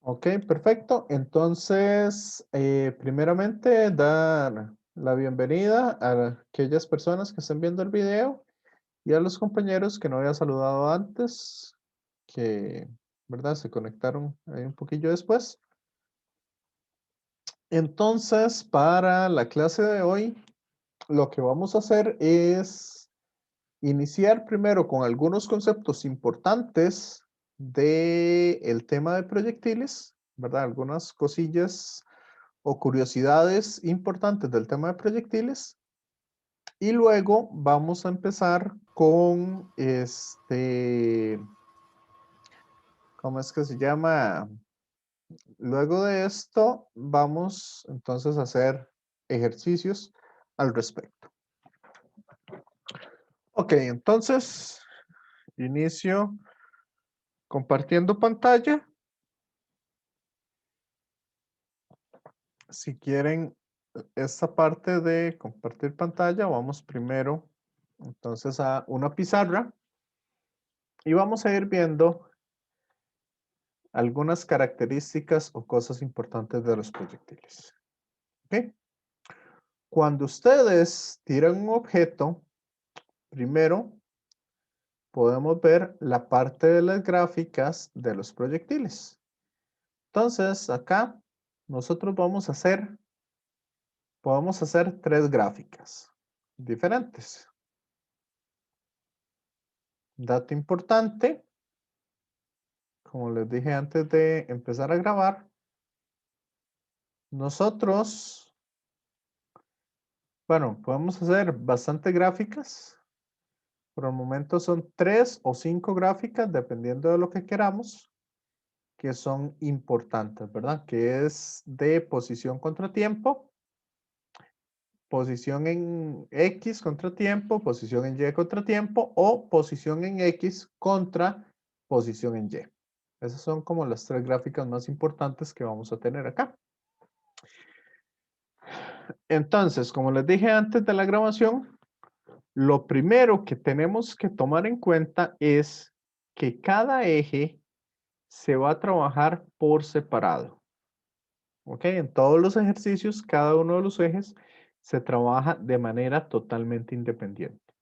Ok, perfecto. Entonces, primeramente, dar la bienvenida a aquellas personas que estén viendo el video y a los compañeros que no había saludado antes, que, ¿verdad? Se conectaron ahí un poquillo después. Entonces, para la clase de hoy, lo que vamos a hacer es iniciar primero con algunos conceptos importantes del tema de proyectiles, ¿verdad? Algunas cosillas o curiosidades importantes del tema de proyectiles. Y luego vamos a empezar con ¿cómo es que se llama? Luego de esto, vamos entonces a hacer ejercicios al respecto. Ok, entonces inicio compartiendo pantalla. Si quieren esta parte de compartir pantalla, vamos primero entonces a una pizarra y vamos a ir viendo algunas características o cosas importantes de los proyectiles. ¿Ok? Cuando ustedes tiran un objeto, primero podemos ver la parte de las gráficas de los proyectiles. Entonces, acá nosotros podemos hacer tres gráficas diferentes. Dato importante, como les dije antes de empezar a grabar, nosotros, bueno, podemos hacer bastantes gráficas. Por el momento son 3 o 5 gráficas, dependiendo de lo que queramos, que son importantes, ¿verdad? Que es de posición contra tiempo, posición en X contra tiempo, posición en Y contra tiempo o posición en X contra posición en Y. Esas son como las tres gráficas más importantes que vamos a tener acá. Entonces, como les dije antes de la grabación, lo primero que tenemos que tomar en cuenta es que cada eje se va a trabajar por separado. ¿Ok? En todos los ejercicios, cada uno de los ejes se trabaja de manera totalmente independiente.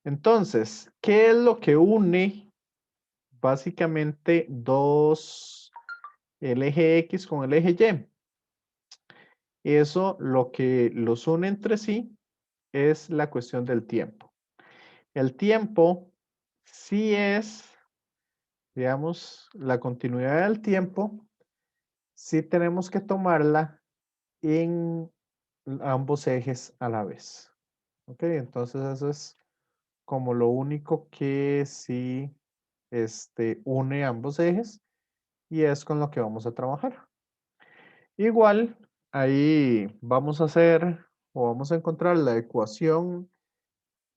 Entonces, ¿qué es lo que une básicamente el eje X con el eje Y? Eso lo que los une entre sí es la cuestión del tiempo. El tiempo sí es, digamos, la continuidad del tiempo, sí tenemos que tomarla en ambos ejes a la vez. ¿Ok? Entonces eso es como lo único que sí une ambos ejes y es con lo que vamos a trabajar. Igual, ahí vamos a hacer o vamos a encontrar la ecuación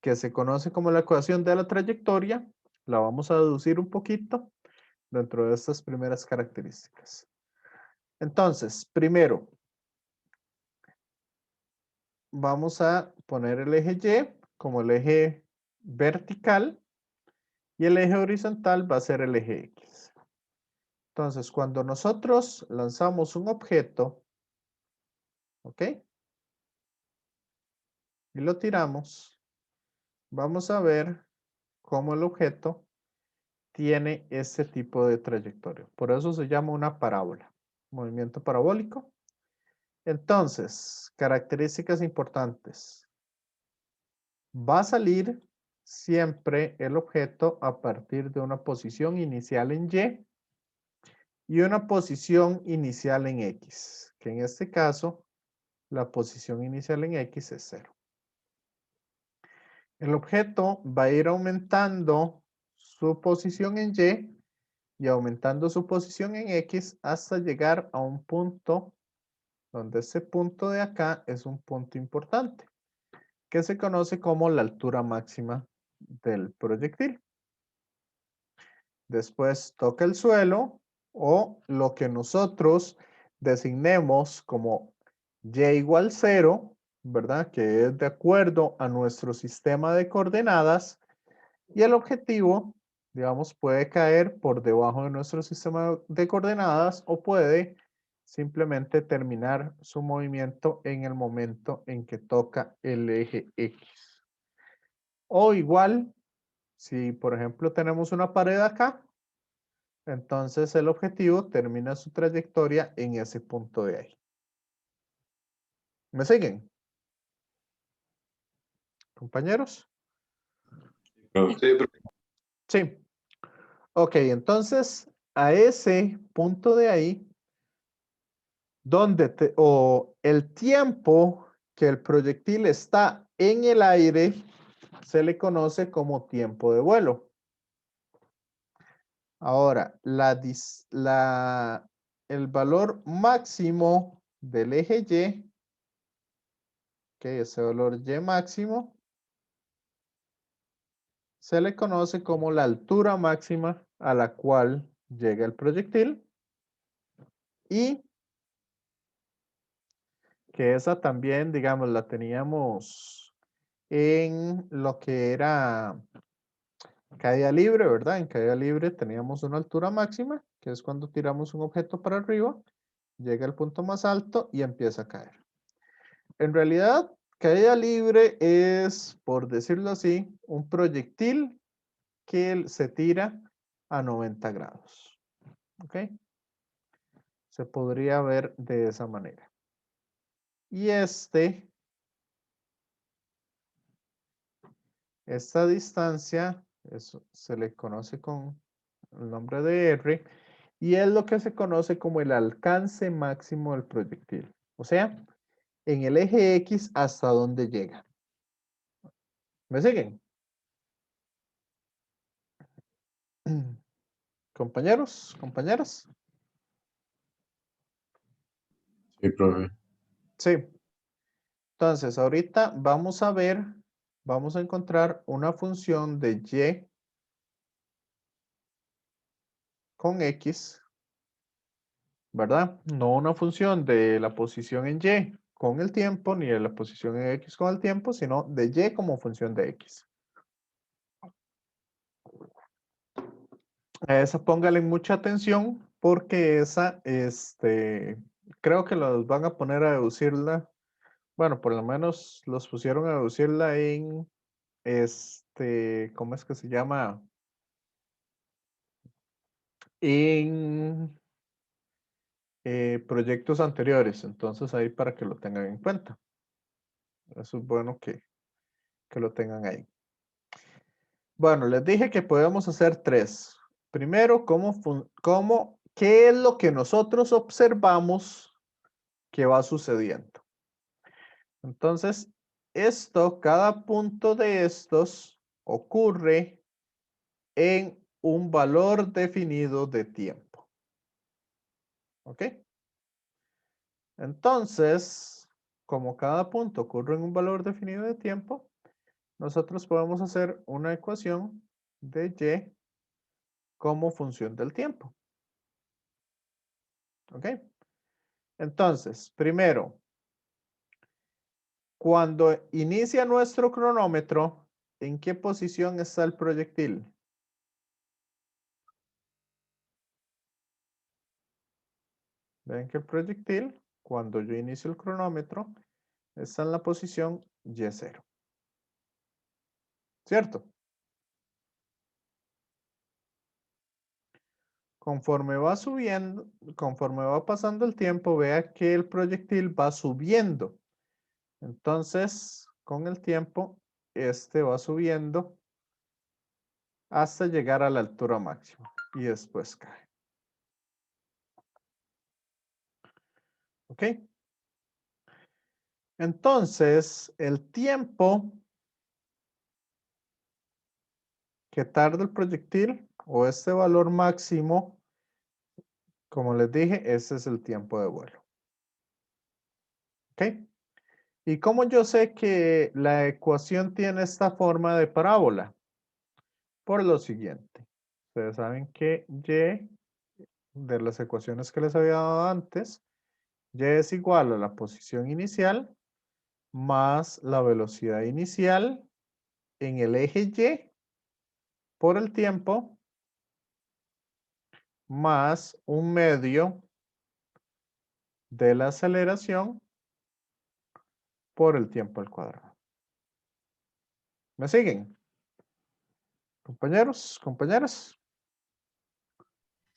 que se conoce como la ecuación de la trayectoria. La vamos a deducir un poquito dentro de estas primeras características. Entonces, primero, vamos a poner el eje Y como el eje vertical y el eje horizontal va a ser el eje X. Entonces, cuando nosotros lanzamos un objeto, ¿ok? Y lo tiramos, vamos a ver cómo el objeto tiene este tipo de trayectoria. Por eso se llama una parábola, movimiento parabólico. Entonces, características importantes. Va a salir siempre el objeto a partir de una posición inicial en y una posición inicial en X, que en este caso la posición inicial en X es 0. El objeto va a ir aumentando su posición en y aumentando su posición en X hasta llegar a un punto donde ese punto de acá es un punto importante, que se conoce como la altura máxima del proyectil. Después toca el suelo o lo que nosotros designemos como y igual 0, ¿verdad? Que es de acuerdo a nuestro sistema de coordenadas y el objetivo digamos, puede caer por debajo de nuestro sistema de coordenadas o puede simplemente terminar su movimiento en el momento en que toca el eje X. O igual, si por ejemplo tenemos una pared acá, entonces el objetivo termina su trayectoria en ese punto de ahí. ¿Me siguen, compañeros? Sí, profe. Sí. Ok, entonces a ese punto de ahí, o el tiempo que el proyectil está en el aire, se le conoce como tiempo de vuelo. Ahora, el valor máximo del eje Y, que ese valor Y máximo, se le conoce como la altura máxima a la cual llega el proyectil y que esa también, digamos, la teníamos en lo que era caída libre, ¿verdad? En caída libre teníamos una altura máxima, que es cuando tiramos un objeto para arriba, llega al punto más alto y empieza a caer. En realidad, caída libre es, por decirlo así, un proyectil que se tira a 90 grados. ¿Ok? Se podría ver de esa manera. Y esta distancia se le conoce con el nombre de R y es lo que se conoce como el alcance máximo del proyectil. O sea, en el eje X hasta dónde llega. ¿Me siguen? Compañeros, compañeras. Sí, profe. Sí. Entonces, ahorita vamos a ver, vamos a encontrar una función de Y con X, ¿verdad? No una función de la posición en Y con el tiempo, ni de la posición en X con el tiempo, sino de Y como función de X. A esa póngale mucha atención porque esa, creo que los van a poner a deducirla. Bueno, por lo menos los pusieron a deducirla en, ¿cómo es que se llama? En proyectos anteriores. Entonces ahí para que lo tengan en cuenta. Eso es bueno que lo tengan ahí. Bueno, les dije que podemos hacer tres. Primero, ¿qué es lo que nosotros observamos que va sucediendo? Entonces, cada punto de estos ocurre en un valor definido de tiempo. ¿Ok? Entonces, como cada punto ocurre en un valor definido de tiempo, nosotros podemos hacer una ecuación de Y como función del tiempo. ¿Ok? Entonces, primero, cuando inicia nuestro cronómetro, ¿en qué posición está el proyectil? Ven que el proyectil, cuando yo inicio el cronómetro, está en la posición Y0. ¿Cierto? Conforme va subiendo, conforme va pasando el tiempo, vea que el proyectil va subiendo. Entonces, con el tiempo, este va subiendo hasta llegar a la altura máxima y después cae. ¿Ok? Entonces, el tiempo que tarda el proyectil o este valor máximo, como les dije, ese es el tiempo de vuelo. ¿Ok? ¿Y cómo yo sé que la ecuación tiene esta forma de parábola? Por lo siguiente. Ustedes saben que Y, de las ecuaciones que les había dado antes, Y es igual a la posición inicial más la velocidad inicial en el eje Y por el tiempo más 1/2 de la aceleración por el tiempo al cuadrado. ¿Me siguen? Compañeros, compañeras.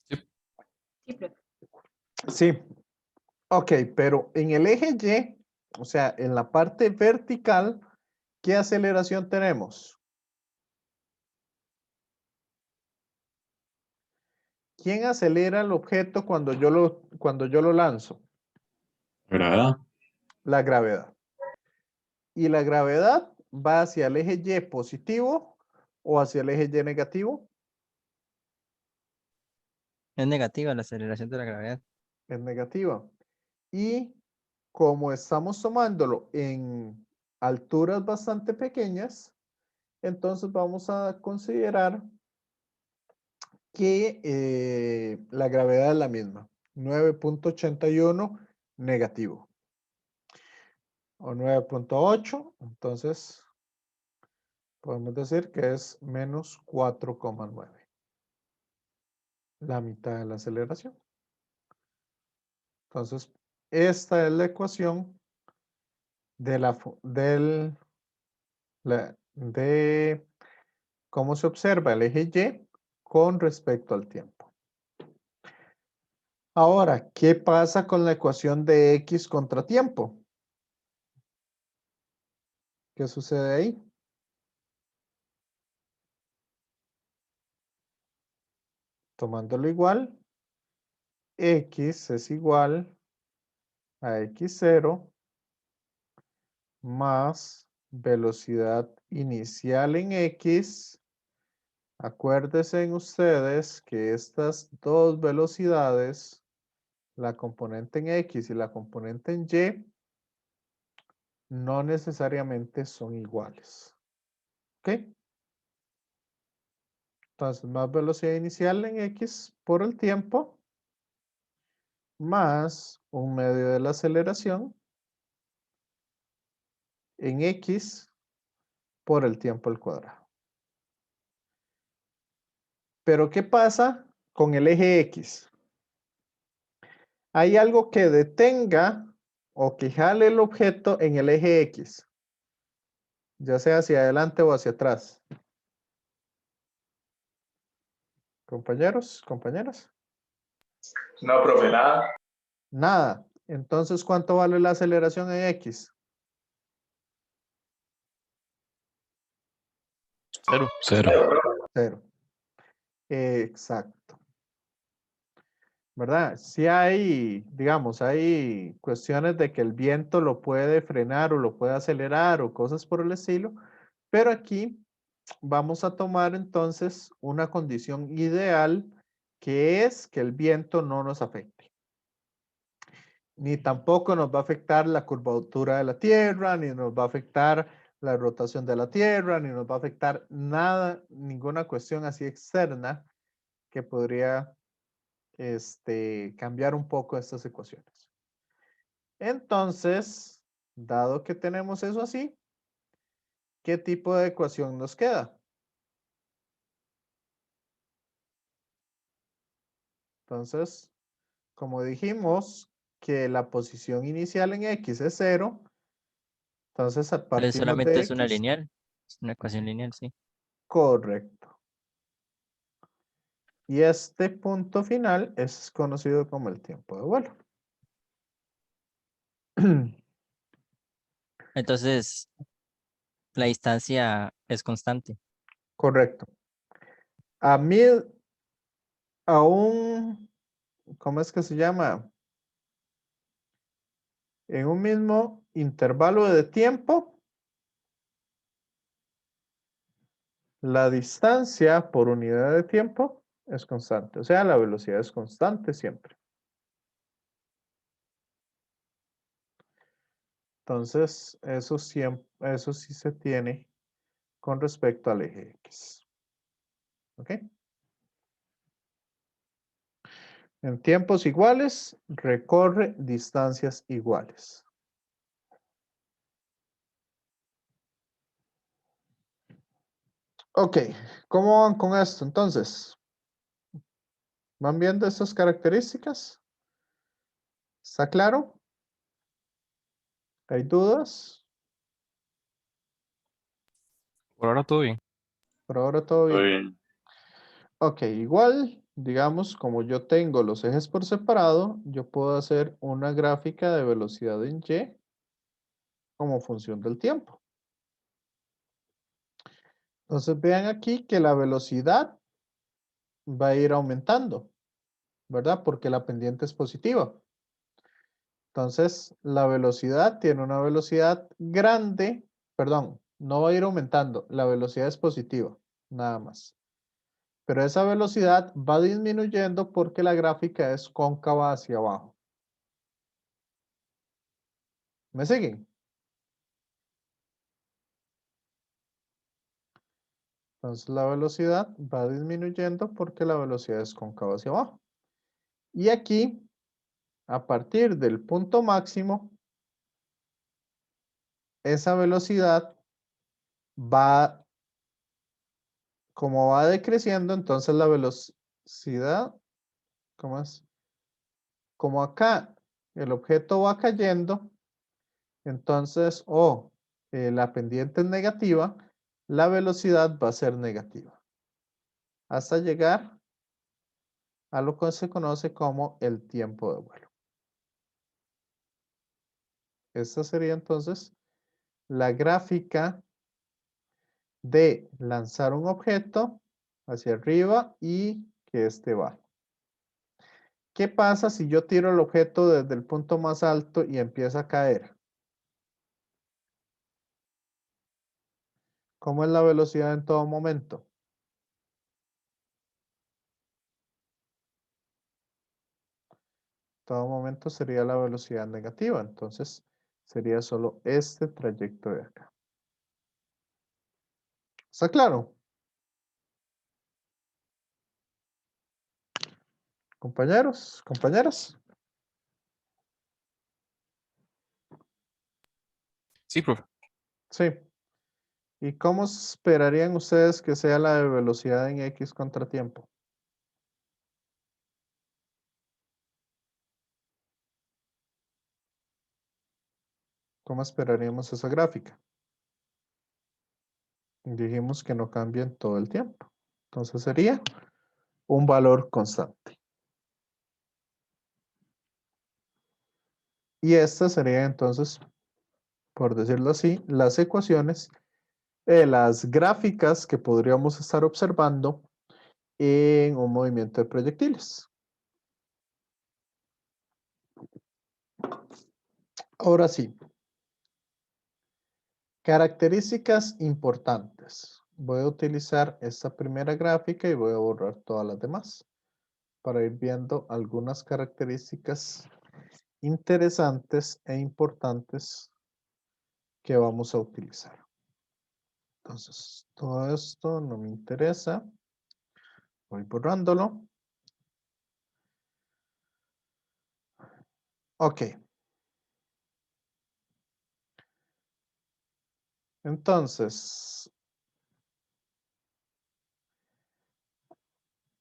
Sí, profe. Sí. Ok, pero en el eje Y, o sea, en la parte vertical, ¿qué aceleración tenemos? ¿Quién acelera el objeto cuando yo lo lanzo? ¿Verdad? La gravedad. ¿Y la gravedad va hacia el eje Y positivo o hacia el eje Y negativo? Es negativa la aceleración de la gravedad. Es negativa. Y como estamos tomándolo en alturas bastante pequeñas, entonces vamos a considerar que la gravedad es la misma, 9.81 negativo. O 9.8, entonces podemos decir que es menos 4,9. La mitad de la aceleración. Entonces, esta es la ecuación de cómo se observa el eje Y con respecto al tiempo. Ahora, ¿qué pasa con la ecuación de X contra tiempo? ¿Qué sucede ahí? Tomándolo igual, X es igual a X0 más velocidad inicial en X. Acuérdense en ustedes que estas dos velocidades, la componente en X y la componente en Y, no necesariamente son iguales. ¿Ok? Entonces, más velocidad inicial en X por el tiempo, más 1/2 de la aceleración en X por el tiempo al cuadrado. Pero, ¿qué pasa con el eje X? Hay algo que detenga o que jale el objeto en el eje X, ya sea hacia adelante o hacia atrás. Compañeros, compañeras. No, profe, nada. Nada. Entonces, ¿cuánto vale la aceleración en X? Cero. Cero. Exacto. ¿Verdad? Sí hay, digamos, hay cuestiones de que el viento lo puede frenar o lo puede acelerar o cosas por el estilo, pero aquí vamos a tomar entonces una condición ideal que es que el viento no nos afecte. Ni tampoco nos va a afectar la curvatura de la Tierra, ni nos va a afectar la rotación de la Tierra, ni nos va a afectar nada, ninguna cuestión así externa que podría cambiar un poco estas ecuaciones. Entonces, dado que tenemos eso así, ¿qué tipo de ecuación nos queda? Entonces, como dijimos que la posición inicial en X es 0, entonces partimos Solamente de es una X. lineal. Es una ecuación lineal, sí. Correcto. Y este punto final es conocido como el tiempo de vuelo. Entonces, la distancia es constante. Correcto. A mí, a un, ¿cómo es que se llama? En un mismo intervalo de tiempo, la distancia por unidad de tiempo es constante. O sea, la velocidad es constante siempre. Entonces, eso sí se tiene con respecto al eje X. ¿Ok? En tiempos iguales, recorre distancias iguales. Ok, ¿cómo van con esto entonces? ¿Van viendo estas características? ¿Está claro? ¿Hay dudas? Por ahora todo bien. Por ahora todo Todo bien. bien. Ok, igual, digamos, como yo tengo los ejes por separado, yo puedo hacer una gráfica de velocidad en Y como función del tiempo. Entonces vean aquí que la velocidad va a ir aumentando, ¿verdad? Porque la pendiente es positiva. Entonces, la velocidad tiene una velocidad grande, perdón, no va a ir aumentando, la velocidad es positiva, nada más. Pero esa velocidad va disminuyendo porque la gráfica es cóncava hacia abajo. ¿Me siguen? Entonces, la velocidad va disminuyendo porque la velocidad es cóncava hacia abajo. Y aquí, a partir del punto máximo, esa velocidad va, como va decreciendo, entonces la velocidad, ¿cómo es? Como acá el objeto va cayendo, entonces, la pendiente es negativa, la velocidad va a ser negativa. Hasta llegar a lo que se conoce como el tiempo de vuelo. Esta sería entonces la gráfica de lanzar un objeto hacia arriba y que este va. ¿Qué pasa si yo tiro el objeto desde el punto más alto y empieza a caer? ¿Cómo es la velocidad en todo momento? Todo momento sería la velocidad negativa, entonces sería solo este trayecto de acá. ¿Está claro? Compañeros, compañeras. Sí, profe. Sí. ¿Y cómo esperarían ustedes que sea la de velocidad en X contratiempo? ¿Cómo esperaríamos esa gráfica? Dijimos que no cambia en todo el tiempo. Entonces sería un valor constante. Y estas serían entonces, por decirlo así, las ecuaciones, las gráficas que podríamos estar observando en un movimiento de proyectiles. Ahora sí, características importantes. Voy a utilizar esta primera gráfica y voy a borrar todas las demás para ir viendo algunas características interesantes e importantes que vamos a utilizar. Entonces, todo esto no me interesa. Voy borrándolo. Ok. Entonces,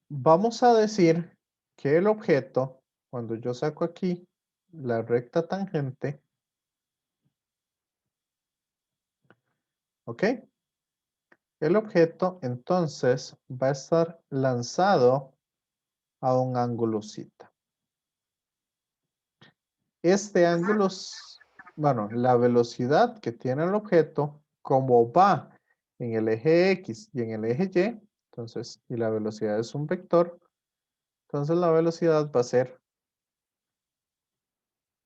vamos a decir que el objeto, cuando yo saco aquí la recta tangente, ¿ok? El objeto entonces va a estar lanzado a un ángulo θ. Este ángulo, bueno, la velocidad que tiene el objeto, como va en el eje X y en el eje Y, entonces, y la velocidad es un vector, entonces la velocidad va a ser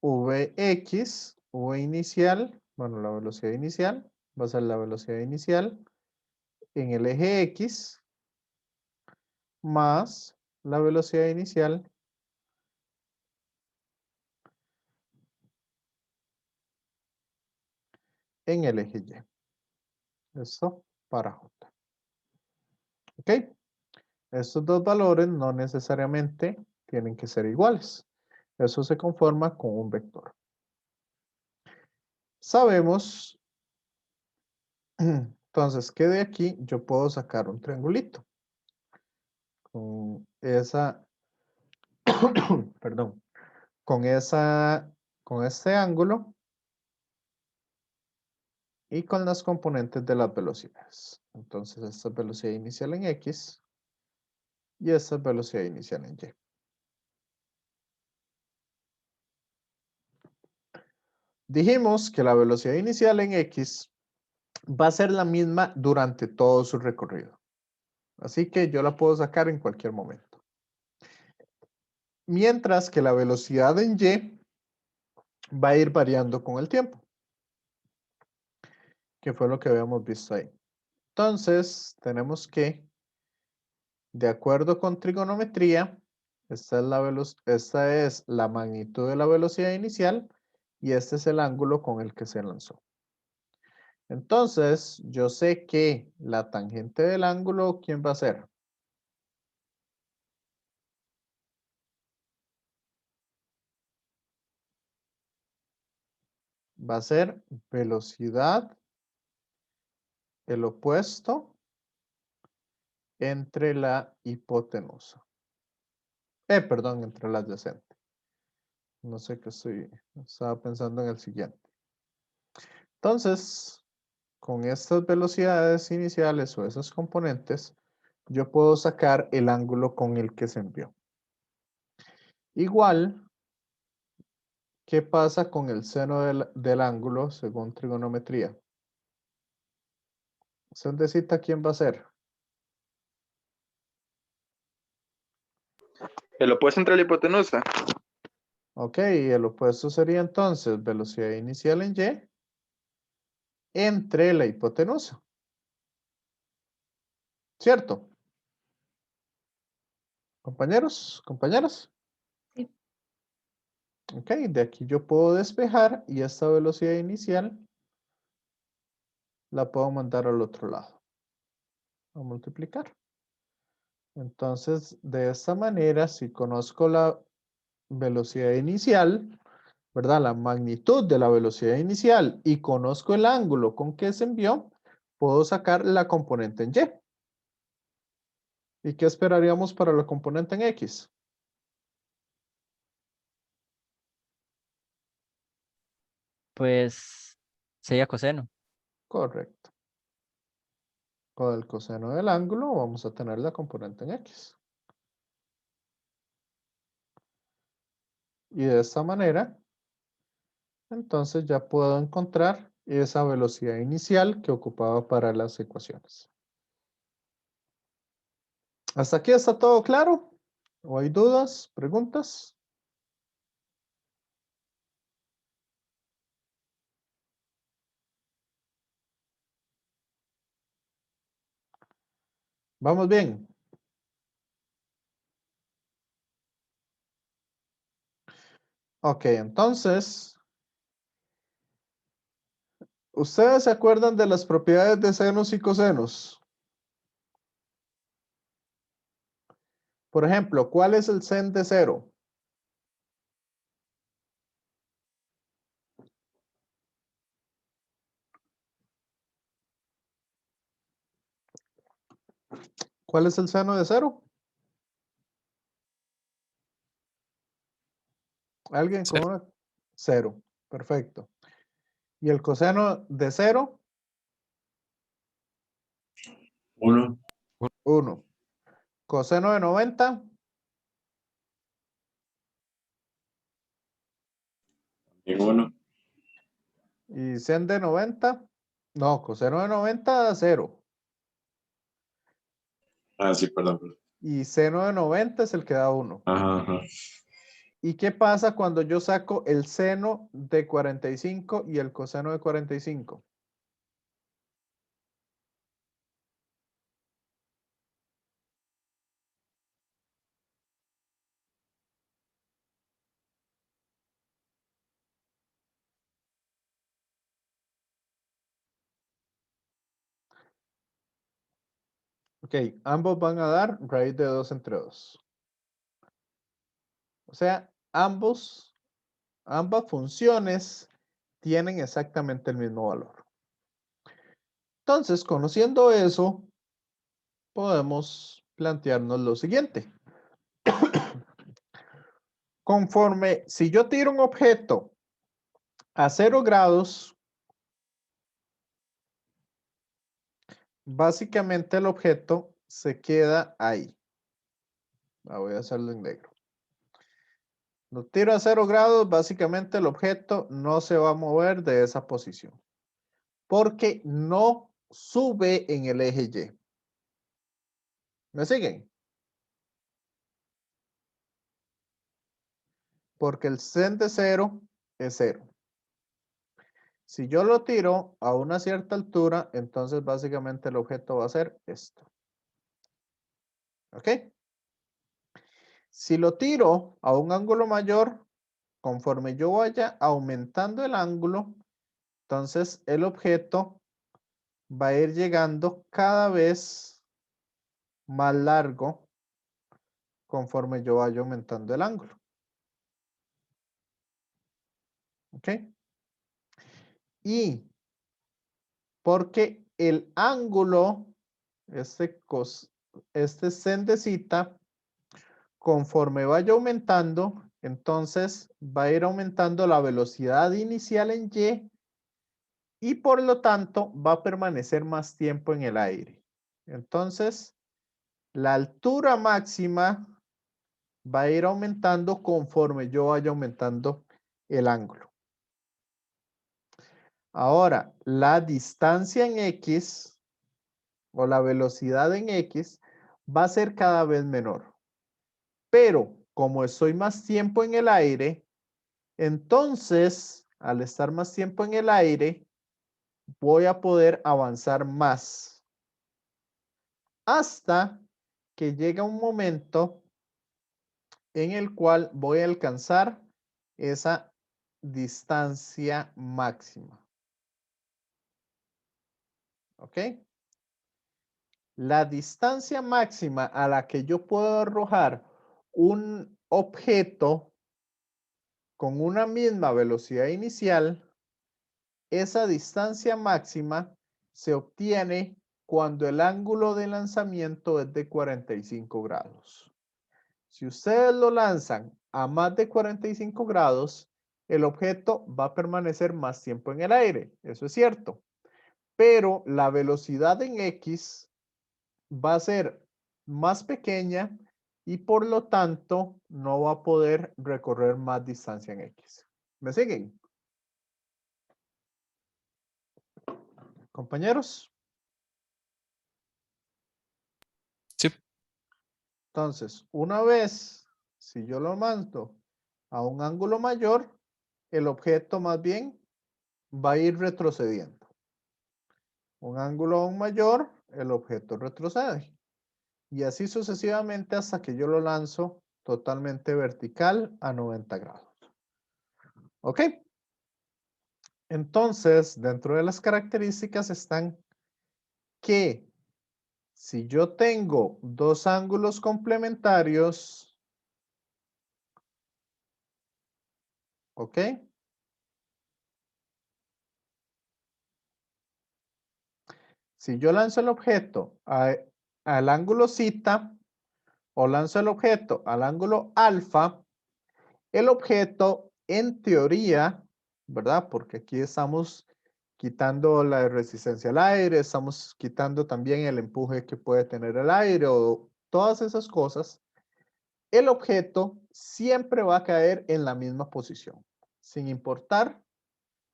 Vx, V inicial, bueno, la velocidad inicial, va a ser la velocidad inicial en el eje X más la velocidad inicial en el eje Y. Esto para J. ¿Ok? Estos dos valores no necesariamente tienen que ser iguales. Eso se conforma con un vector. Sabemos, entonces, que de aquí yo puedo sacar un triangulito. Con esa perdón, con este ángulo y con las componentes de las velocidades. Entonces, esta es velocidad inicial en X y esta es velocidad inicial en Y. Dijimos que la velocidad inicial en X va a ser la misma durante todo su recorrido. Así que yo la puedo sacar en cualquier momento. Mientras que la velocidad en Y va a ir variando con el tiempo, que fue lo que habíamos visto ahí. Entonces, tenemos que, de acuerdo con trigonometría, esta es la magnitud de la velocidad inicial y este es el ángulo con el que se lanzó. Entonces, yo sé que la tangente del ángulo, ¿quién va a ser? Va a ser velocidad, el opuesto, entre la hipotenusa. Perdón, entre la adyacente. No sé qué estaba pensando en el siguiente. Entonces, con estas velocidades iniciales o esas componentes, yo puedo sacar el ángulo con el que se envió. Igual, ¿qué pasa con el seno del ángulo según trigonometría? Sendecita, ¿quién va a ser? El opuesto entre la hipotenusa. Ok, el opuesto sería entonces velocidad inicial en Y entre la hipotenusa. ¿Cierto? Compañeros, compañeras. Sí. Ok, de aquí yo puedo despejar y esta velocidad inicial la puedo mandar al otro lado. A multiplicar. Entonces, de esta manera, si conozco la velocidad inicial, ¿verdad? La magnitud de la velocidad inicial y conozco el ángulo con que se envió, puedo sacar la componente en Y. ¿Y qué esperaríamos para la componente en X? Pues sería coseno. Correcto. Con el coseno del ángulo vamos a tener la componente en X. Y de esta manera, entonces ya puedo encontrar esa velocidad inicial que ocupaba para las ecuaciones. ¿Hasta aquí está todo claro? ¿O hay dudas, preguntas? ¿Vamos bien? Ok, entonces, ¿ustedes se acuerdan de las propiedades de senos y cosenos? Por ejemplo, ¿cuál es el sen de 0? ¿Cuál es el seno de 0? ¿Alguien con Cero. una? 0. Perfecto. ¿Y el coseno de 0? 1, 1. ¿Coseno de 90? también 1. ¿Y sen de 90? No, coseno de 90, 0. Ah, sí, perdón. Y seno de 90 es el que da 1. Ajá, ajá. ¿Y qué pasa cuando yo saco el seno de 45 y el coseno de 45? Ok, ambos van a dar raíz de 2 entre 2. O sea, ambas funciones tienen exactamente el mismo valor. Entonces, conociendo eso, podemos plantearnos lo siguiente. Conforme, si yo tiro un objeto a 0 grados, básicamente el objeto se queda ahí. Voy a hacerlo en negro. Lo tiro a 0 grados, básicamente el objeto no se va a mover de esa posición. Porque no sube en el eje Y. ¿Me siguen? Porque el zen de 0 es 0. Si yo lo tiro a una cierta altura, entonces básicamente el objeto va a ser esto. ¿Ok? Si lo tiro a un ángulo mayor, conforme yo vaya aumentando el ángulo, entonces el objeto va a ir llegando cada vez más largo conforme yo vaya aumentando el ángulo. ¿Ok? Y porque el ángulo, este zen de zeta, conforme vaya aumentando, entonces va a ir aumentando la velocidad inicial en y por lo tanto va a permanecer más tiempo en el aire. Entonces, la altura máxima va a ir aumentando conforme yo vaya aumentando el ángulo. Ahora, la distancia en X o la velocidad en X va a ser cada vez menor. Pero como estoy más tiempo en el aire, entonces, al estar más tiempo en el aire, voy a poder avanzar más. Hasta que llega un momento en el cual voy a alcanzar esa distancia máxima. ¿Ok? La distancia máxima a la que yo puedo arrojar un objeto con una misma velocidad inicial, esa distancia máxima se obtiene cuando el ángulo de lanzamiento es de 45 grados. Si ustedes lo lanzan a más de 45 grados, el objeto va a permanecer más tiempo en el aire. Eso es cierto. Pero la velocidad en X va a ser más pequeña y por lo tanto no va a poder recorrer más distancia en X. ¿Me siguen? Compañeros. Sí. Entonces, una vez, si yo lo mando a un ángulo mayor, el objeto más bien va a ir retrocediendo. Un ángulo aún mayor, el objeto retrocede. Y así sucesivamente hasta que yo lo lanzo totalmente vertical a 90 grados. ¿Ok? Entonces, dentro de las características están que si yo tengo dos ángulos complementarios, ¿ok? Si yo lanzo el objeto al ángulo zeta o lanzo el objeto al ángulo alfa, el objeto en teoría, ¿verdad? Porque aquí estamos quitando la resistencia al aire, estamos quitando también el empuje que puede tener el aire o todas esas cosas. El objeto siempre va a caer en la misma posición, sin importar,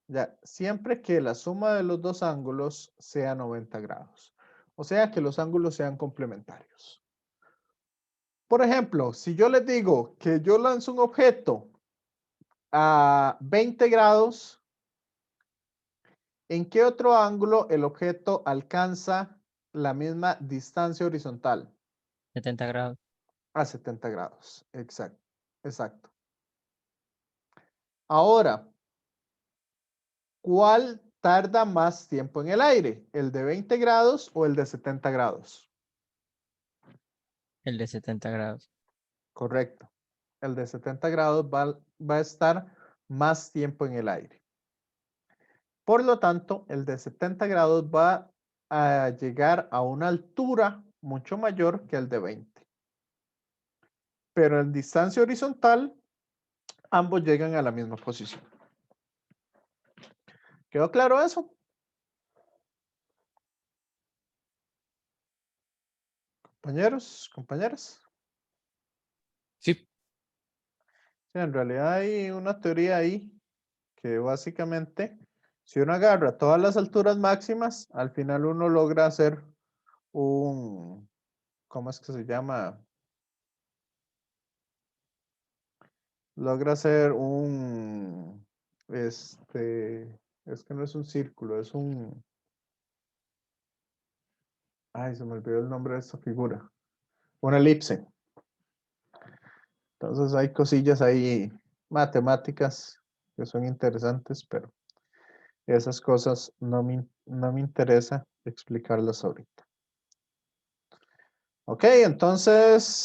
ya, siempre que la suma de los dos ángulos sea 90 grados. O sea, que los ángulos sean complementarios. Por ejemplo, si yo les digo que yo lanzo un objeto a 20 grados, ¿en qué otro ángulo el objeto alcanza la misma distancia horizontal? 70 grados. A 70 grados, exacto, exacto. Ahora, ¿cuál tarda más tiempo en el aire? ¿El de 20 grados o el de 70 grados? El de 70 grados. Correcto. El de 70 grados va a estar más tiempo en el aire. Por lo tanto, el de 70 grados va a llegar a una altura mucho mayor que el de 20. Pero en distancia horizontal ambos llegan a la misma posición. ¿Quedó claro eso? Compañeros, compañeras. Sí, Sí, en realidad hay una teoría ahí que básicamente, si uno agarra todas las alturas máximas, al final uno logra hacer un, ¿cómo es que se llama? Logra hacer un, es que no es un círculo, es un, ay, se me olvidó el nombre de esta figura, una elipse. Entonces hay cosillas ahí matemáticas que son interesantes, pero esas cosas no me interesa explicarlas ahorita. Ok, entonces,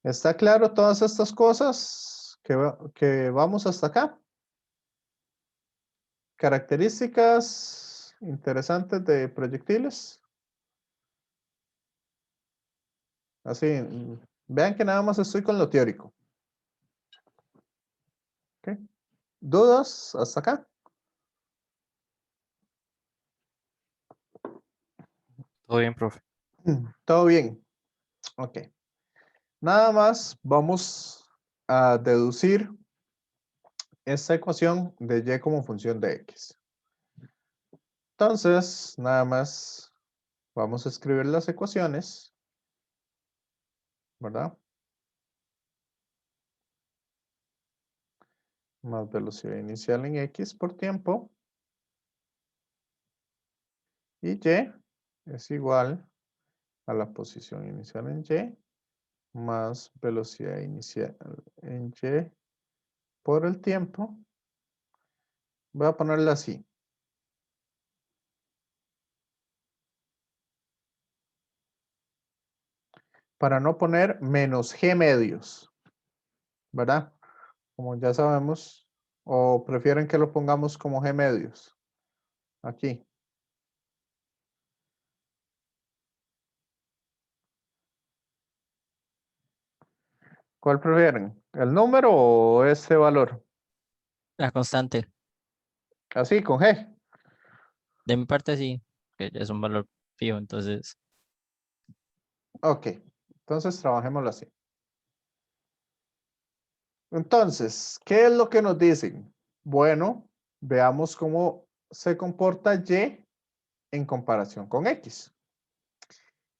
¿está claro todas estas cosas que vamos hasta acá? Características interesantes de proyectiles. Así, vean que nada más estoy con lo teórico. Ok. ¿Dudas hasta acá? todo bien, profe. Todo bien. Ok. Nada más vamos a deducir esta ecuación de y como función de x. Entonces, nada más vamos a escribir las ecuaciones, ¿verdad? Más velocidad inicial en x por tiempo. Y y es igual a la posición inicial en y más velocidad inicial en y por el tiempo. Voy a ponerla así. Para no poner menos g medios, ¿verdad? Como ya sabemos, o prefieren que lo pongamos como g medios. Aquí. ¿Cuál prefieren? ¿El número o este valor? La constante. Así, con g. De mi parte sí, que ya es un valor fijo, entonces Ok. Entonces, trabajémoslo así. Entonces, ¿qué es lo que nos dicen? Bueno, veamos cómo se comporta y en comparación con x.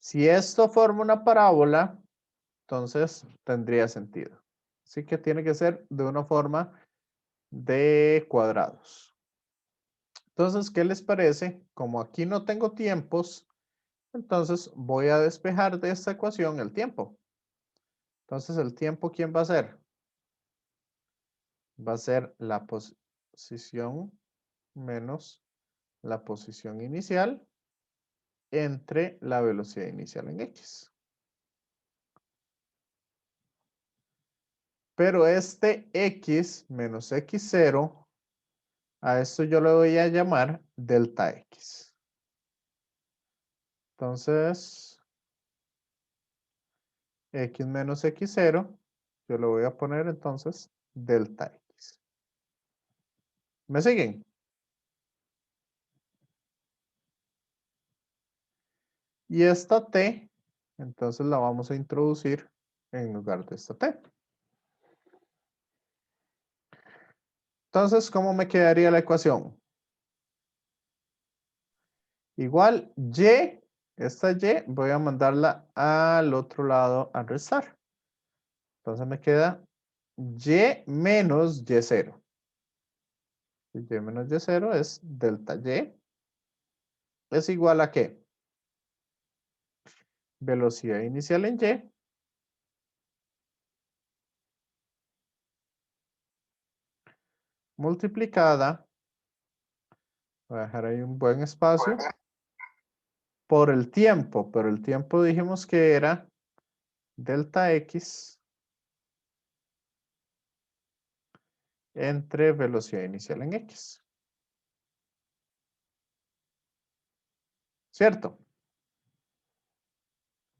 Si esto forma una parábola, entonces tendría sentido. Así que tiene que ser de una forma de cuadrados. Entonces, ¿qué les parece? Como aquí no tengo tiempos, entonces voy a despejar de esta ecuación el tiempo. Entonces, ¿el tiempo quién va a ser? Va a ser la posición menos la posición inicial entre la velocidad inicial en x. Pero este x menos x0, a esto yo le voy a llamar delta x. Entonces, x menos x0, yo le voy a poner entonces delta x. ¿Me siguen? Y esta t, entonces la vamos a introducir en lugar de esta t. Entonces, ¿cómo me quedaría la ecuación? Igual y, esta y voy a mandarla al otro lado a restar. Entonces me queda y menos y0. Y menos y0 es delta y. ¿Es igual a qué? Velocidad inicial en y multiplicada, voy a dejar ahí un buen espacio, por el tiempo, pero el tiempo dijimos que era delta x entre velocidad inicial en x. ¿Cierto?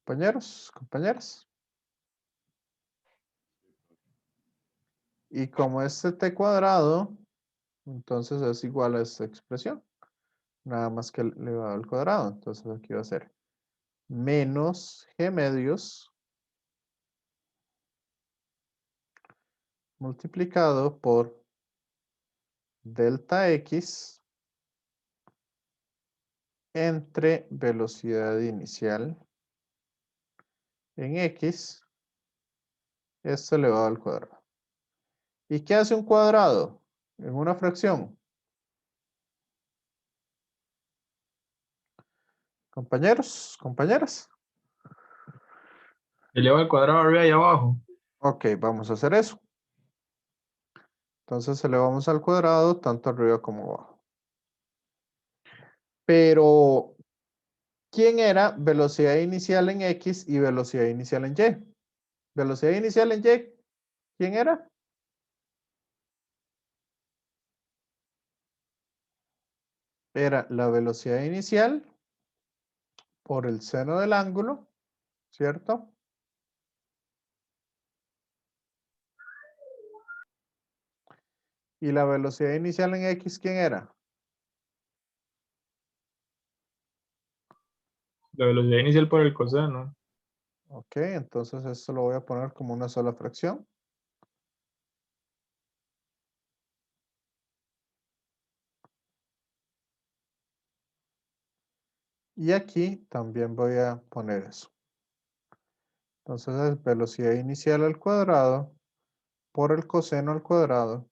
Compañeros, compañeras. Y como este t cuadrado, entonces es igual a esta expresión. Nada más que elevado al cuadrado. Entonces aquí va a ser menos g medios multiplicado por delta x entre velocidad inicial en x, esto elevado al cuadrado. ¿Y qué hace un cuadrado en una fracción? Compañeros, compañeras. Eleva al cuadrado arriba y abajo. Ok, vamos a hacer eso. Entonces elevamos al cuadrado tanto arriba como abajo. Pero, ¿quién era velocidad inicial en x y velocidad inicial en y? Velocidad inicial en y, ¿quién era? Era la velocidad inicial por el seno del ángulo, ¿cierto? Y la velocidad inicial en x, ¿quién era? La velocidad inicial por el coseno. Ok, entonces esto lo voy a poner como una sola fracción. Y aquí también voy a poner eso. Entonces es velocidad inicial al cuadrado por el coseno al cuadrado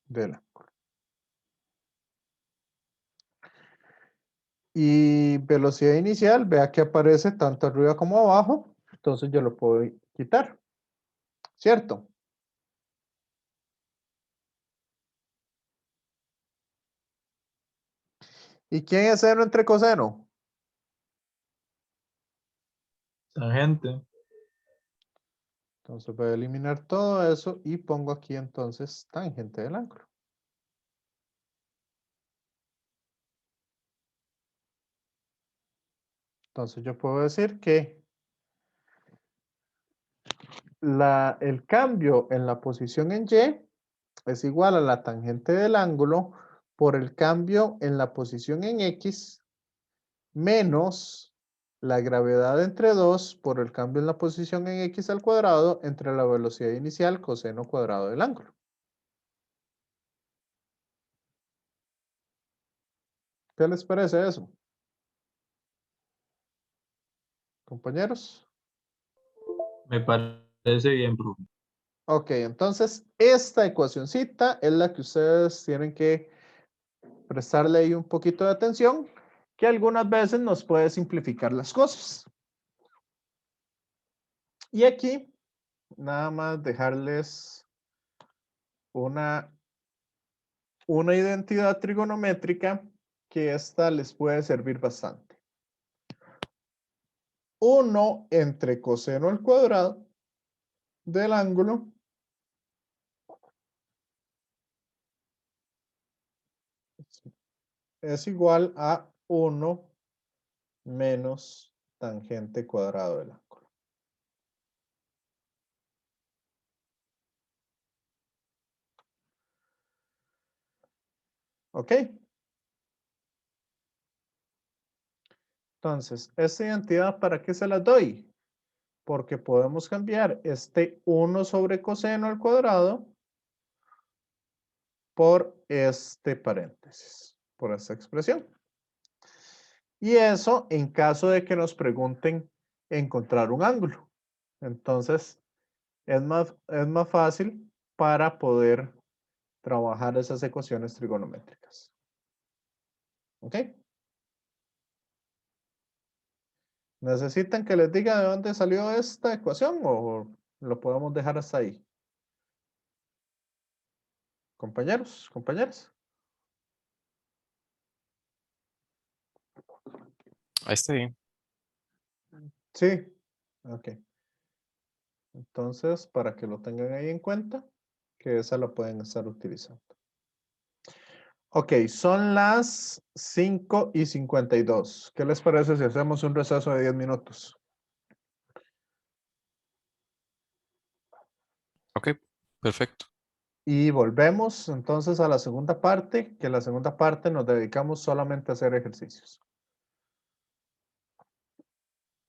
del ángulo. Y velocidad inicial, vea que aparece tanto arriba como abajo. Entonces yo lo puedo quitar. ¿Cierto? ¿Y quién es seno entre coseno? Tangente. Entonces voy a eliminar todo eso y pongo aquí entonces tangente del ángulo. Entonces yo puedo decir que el cambio en la posición en y es igual a la tangente del ángulo por el cambio en la posición en x menos la gravedad entre 2 por el cambio en la posición en x al cuadrado entre la velocidad inicial coseno cuadrado del ángulo. ¿Qué les parece eso? Compañeros. Me parece bien, profe. Ok, entonces esta ecuacioncita es la que ustedes tienen que prestarle ahí un poquito de atención, que algunas veces nos puede simplificar las cosas. Y aquí, nada más dejarles una identidad trigonométrica que esta les puede servir bastante. 1 entre coseno al cuadrado del ángulo es igual a 1 menos tangente cuadrado del ángulo. ¿Ok? Entonces, esta identidad, ¿para qué se la doy? Porque podemos cambiar este 1 sobre coseno al cuadrado por este paréntesis, por esta expresión. Y eso en caso de que nos pregunten encontrar un ángulo. Entonces, es más fácil para poder trabajar esas ecuaciones trigonométricas. ¿Ok? ¿Necesitan que les diga de dónde salió esta ecuación o lo podemos dejar hasta ahí? Compañeros, compañeras. Ahí está bien. Sí. Ok. Entonces, para que lo tengan ahí en cuenta, que esa la pueden estar utilizando. Ok, son las 5:52. ¿Qué les parece si hacemos un receso de 10 minutos? Ok, perfecto. Y volvemos entonces a la segunda parte, que la segunda parte nos dedicamos solamente a hacer ejercicios.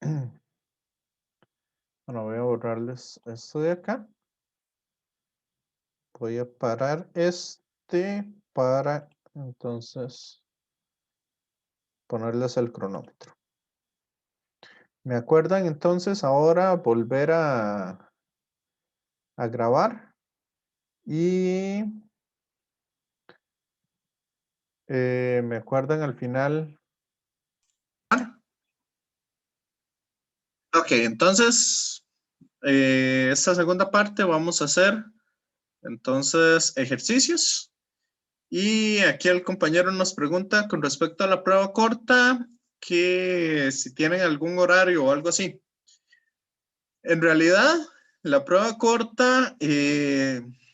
Bueno, voy a borrarles esto de acá. Voy a parar este para entonces ponerles el cronómetro. ¿Me acuerdan entonces ahora volver a grabar? Y me acuerdan al final. Ok, entonces esta segunda parte vamos a hacer entonces ejercicios. Y aquí el compañero nos pregunta con respecto a la prueba corta que si tienen algún horario o algo así. En realidad, la prueba corta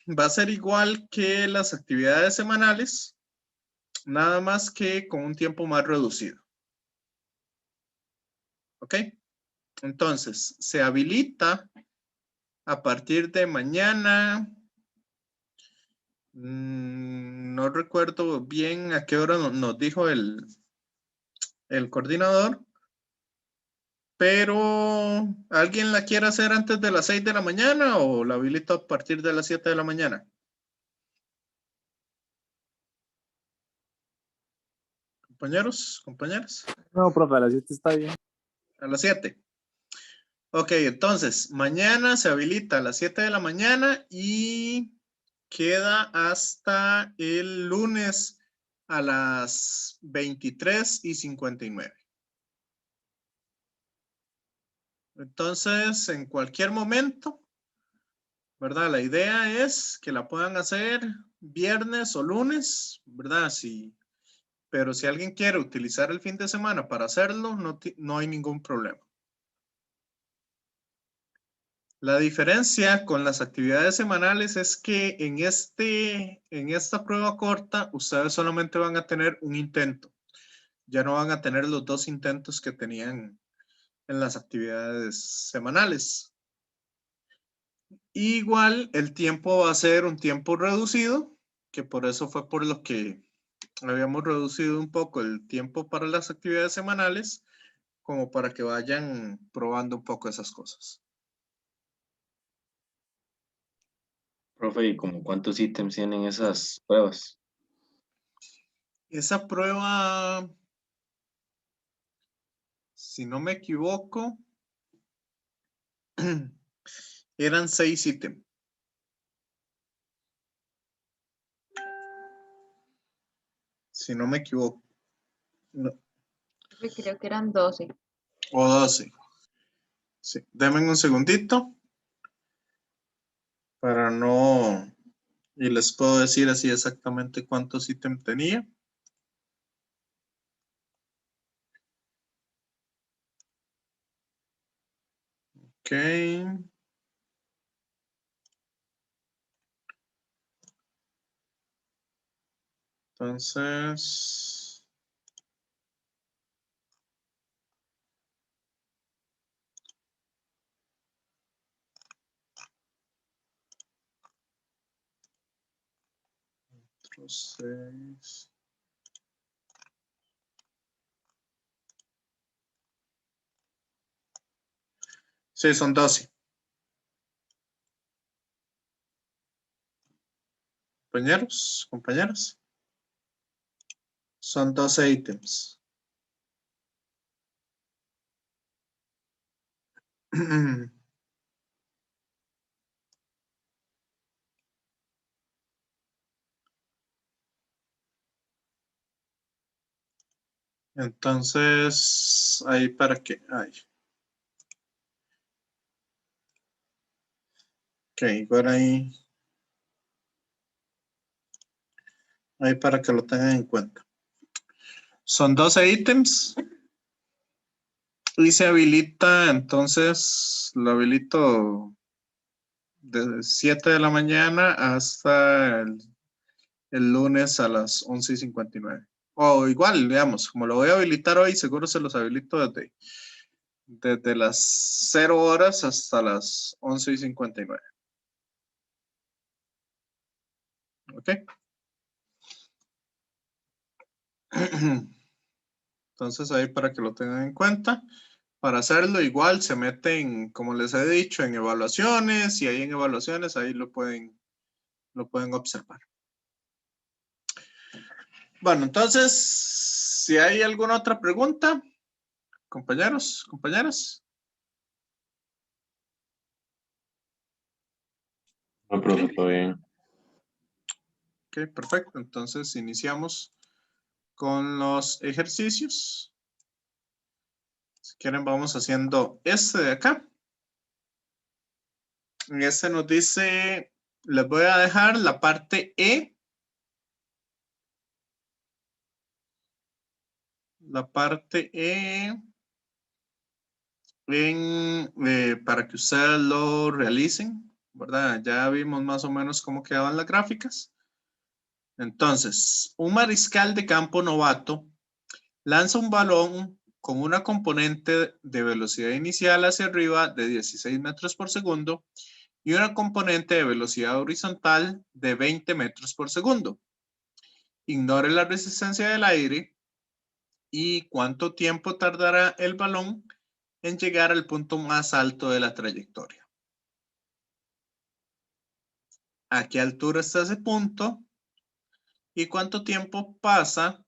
va a ser igual que las actividades semanales, nada más que con un tiempo más reducido. ¿Ok? Entonces, se habilita a partir de mañana. No recuerdo bien a qué hora nos dijo el coordinador, pero ¿alguien la quiere hacer antes de las 6 de la mañana o la habilito a partir de las 7 de la mañana? Compañeros, compañeras. No, profe, a las 7 está bien. A las 7. Ok, entonces, mañana se habilita a las 7 de la mañana y queda hasta el lunes a las 23:59. Entonces, en cualquier momento, ¿verdad? La idea es que la puedan hacer viernes o lunes, ¿verdad? Pero si alguien quiere utilizar el fin de semana para hacerlo, no hay ningún problema. La diferencia con las actividades semanales es que en esta prueba corta, ustedes solamente van a tener un intento. Ya no van a tener los 2 intentos que tenían en las actividades semanales. Igual el tiempo va a ser un tiempo reducido, que por eso fue por lo que habíamos reducido un poco el tiempo para las actividades semanales, como para que vayan probando un poco esas cosas. Profe, ¿y como cuántos ítems tienen esas pruebas? Esa prueba, si no me equivoco, eran 6 ítems. Si no me equivoco. No, Creo que eran 12. o 12. Sí, denme un segundito para no... Y les puedo decir así exactamente cuántos ítems tenía. Ok. Entonces... otros 6. Sí, son 12. Compañeros, compañeras. Son 12 ítems. Entonces, ahí para qué. Ok, por ahí para que lo tengan en cuenta. Son 12 ítems. Y se habilita, entonces, lo habilito de 7 de la mañana hasta el lunes a las 11:59. O igual, digamos, como lo voy a habilitar hoy, seguro se los habilito desde las 0 horas hasta las 11:59. ¿Ok? Entonces ahí para que lo tengan en cuenta. Para hacerlo igual se meten, como les he dicho, en evaluaciones, y ahí en evaluaciones ahí lo pueden observar. Bueno, entonces, si hay alguna otra pregunta, compañeros, compañeras. No, profe, todo bien. Ok, perfecto. Entonces iniciamos con los ejercicios. Si quieren, vamos haciendo este de acá. En este nos dice, les voy a dejar la parte E. La parte E para que ustedes lo realicen, ¿verdad? Ya vimos más o menos cómo quedaban las gráficas. Entonces, un mariscal de campo novato lanza un balón con una componente de velocidad inicial hacia arriba de 16 metros por segundo y una componente de velocidad horizontal de 20 metros por segundo. Ignore la resistencia del aire y cuánto tiempo tardará el balón en llegar al punto más alto de la trayectoria. ¿A qué altura está ese punto? ¿Y cuánto tiempo pasa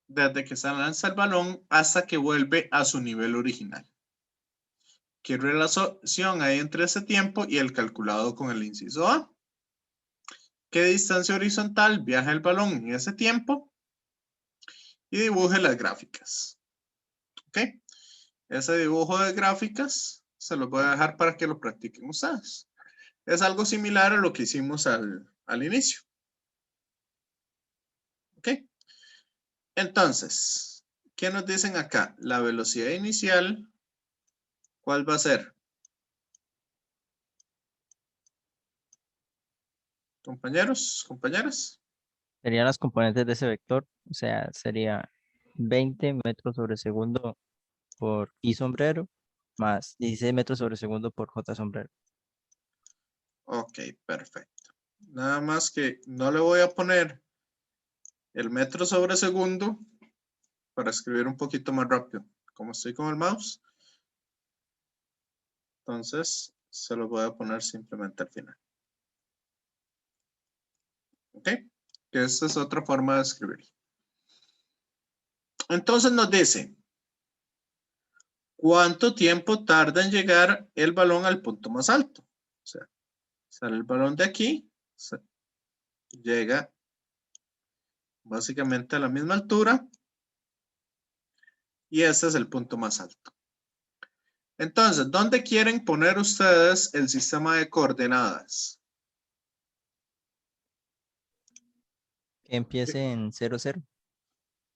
desde que se lanza el balón hasta que vuelve a su nivel original? ¿Qué relación hay entre ese tiempo y el calculado con el inciso A? ¿Qué distancia horizontal viaja el balón en ese tiempo? Y dibuje las gráficas. ¿Ok? Ese dibujo de gráficas se los voy a dejar para que lo practiquen ustedes. Es algo similar a lo que hicimos al inicio. ¿Ok? Entonces, ¿qué nos dicen acá? La velocidad inicial, ¿cuál va a ser? Compañeros, compañeras. Serían las componentes de ese vector, o sea, sería 20 metros sobre segundo por I sombrero, más 16 metros sobre segundo por J sombrero. Ok, perfecto. Nada más que no le voy a poner el metro sobre segundo para escribir un poquito más rápido. Como estoy con el mouse, entonces se lo voy a poner simplemente al final. Ok, que esta es otra forma de escribir. Entonces nos dice, ¿cuánto tiempo tarda en llegar el balón al punto más alto? O sea, sale el balón de aquí, llega básicamente a la misma altura y este es el punto más alto. Entonces, ¿dónde quieren poner ustedes el sistema de coordenadas? Que empiece en 0, 0.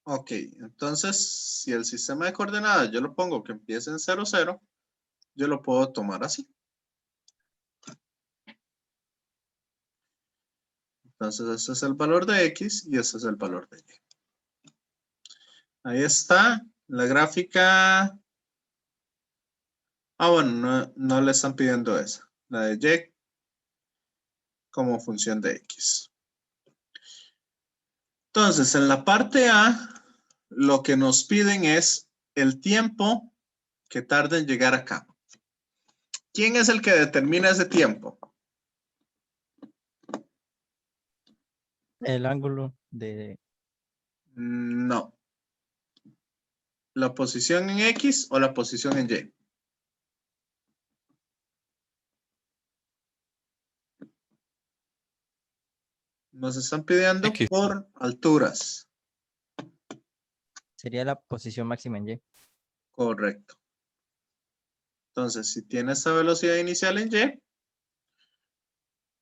Ok, entonces, si el sistema de coordenadas yo lo pongo que empiece en 0, 0, yo lo puedo tomar así. Entonces, este es el valor de X y este es el valor de Y. Ahí está la gráfica. Ah, bueno, no le están pidiendo esa. La de Y como función de X. Entonces, en la parte A, lo que nos piden es el tiempo que tarda en llegar acá. ¿Quién es el que determina ese tiempo? El ángulo de No. ¿La posición en X o la posición en Y? Nos están pidiendo X. por alturas. sería la posición máxima en Y. Correcto. Entonces, si tiene esta velocidad inicial en Y,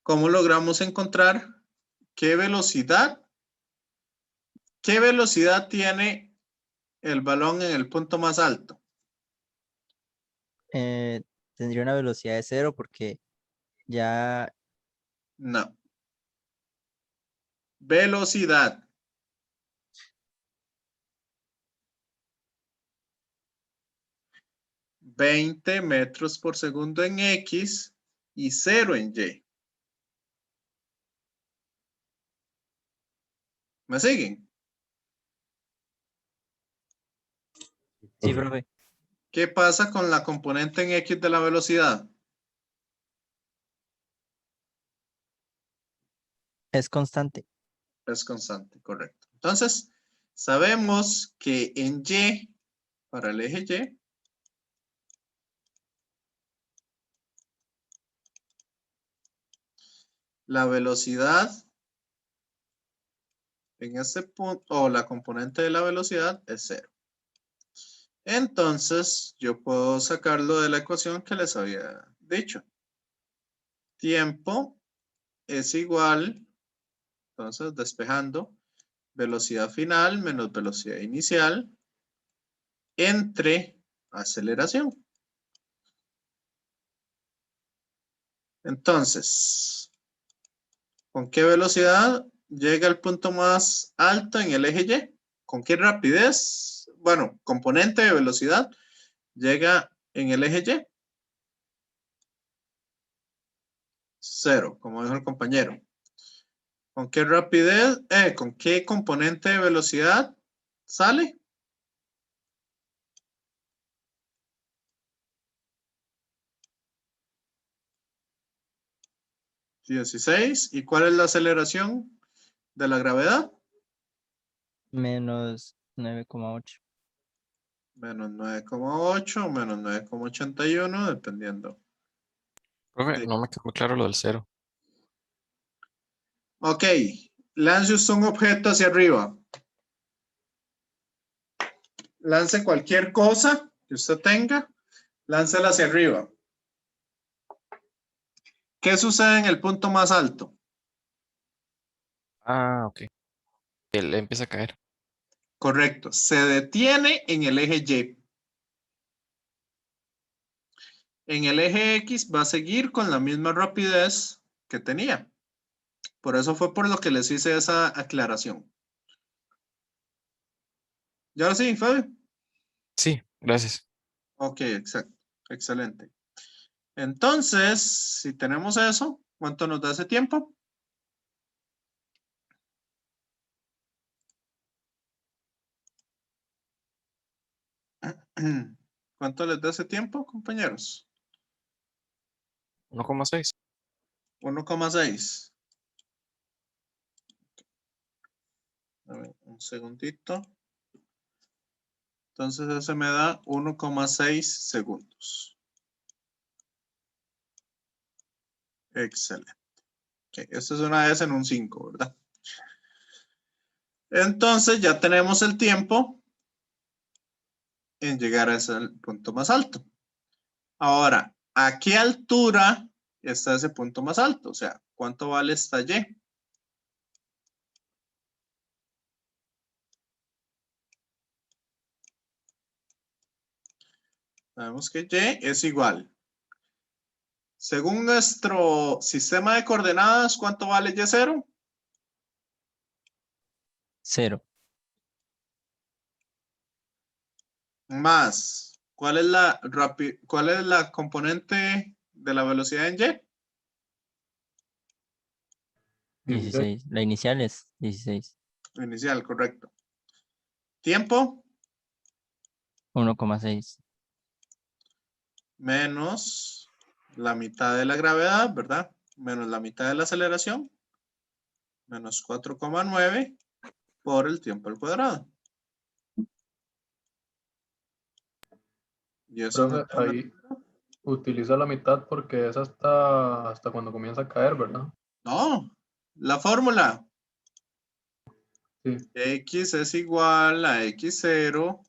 ¿cómo logramos encontrar qué velocidad tiene el balón en el punto más alto? Tendría una velocidad de 0 porque ya No. Velocidad. $20 metros por segundo en X y 0 en Y. ¿Me siguen? Sí, profe. ¿Qué pasa con la componente en X de la velocidad? Es constante. Es constante, correcto. Entonces, sabemos que en Y, para el eje Y, la velocidad en ese punto, o la componente de la velocidad es 0. Entonces, yo puedo sacarlo de la ecuación que les había dicho. Tiempo es igual, entonces, despejando, velocidad final menos velocidad inicial entre aceleración. Entonces, ¿con qué velocidad llega al punto más alto en el eje Y? ¿Con qué rapidez? Bueno, componente de velocidad llega en el eje Y. 0, como dijo el compañero. ¿Con qué rapidez? ¿Con qué componente de velocidad sale? -16. ¿Y cuál es la aceleración de la gravedad? Menos 9,8. Menos 9,8, menos 9,81, dependiendo. Profe, Sí. no me quedó muy claro lo del 0. Ok, lance usted un objeto hacia arriba. Lance cualquier cosa que usted tenga, láncela hacia arriba. ¿Qué sucede en el punto más alto? Ah, ok. Él empieza a caer. Correcto, se detiene en el eje Y. En el eje X va a seguir con la misma rapidez que tenía. Por eso fue por lo que les hice esa aclaración. ¿Y ahora sí, Fabio? Sí, gracias. Ok, exacto. Excelente. Entonces, si tenemos eso, ¿cuánto nos da ese tiempo? ¿Cuánto les da ese tiempo, compañeros? 1,6. 1,6. A ver, un segundito. Entonces ese me da 1,6 segundos. Excelente. Okay, esto es una vez en un 5, ¿verdad? Entonces ya tenemos el tiempo en llegar a ese punto más alto. Ahora, ¿a qué altura está ese punto más alto? O sea, ¿cuánto vale esta Y? Sabemos que Y es igual. Según nuestro sistema de coordenadas, ¿cuánto vale Y0? 0. Más, ¿cuál es la componente de la velocidad en Y? 16. La inicial es 16. Inicial, correcto. Tiempo 1,6. menos la mitad de la gravedad, ¿verdad? Menos la mitad de la aceleración, menos 4,9 por el tiempo al cuadrado. Y eso nos Profe, da la- ahí utiliza la mitad porque es hasta cuando comienza a caer, ¿verdad? No, la fórmula. Sí. X es igual a X0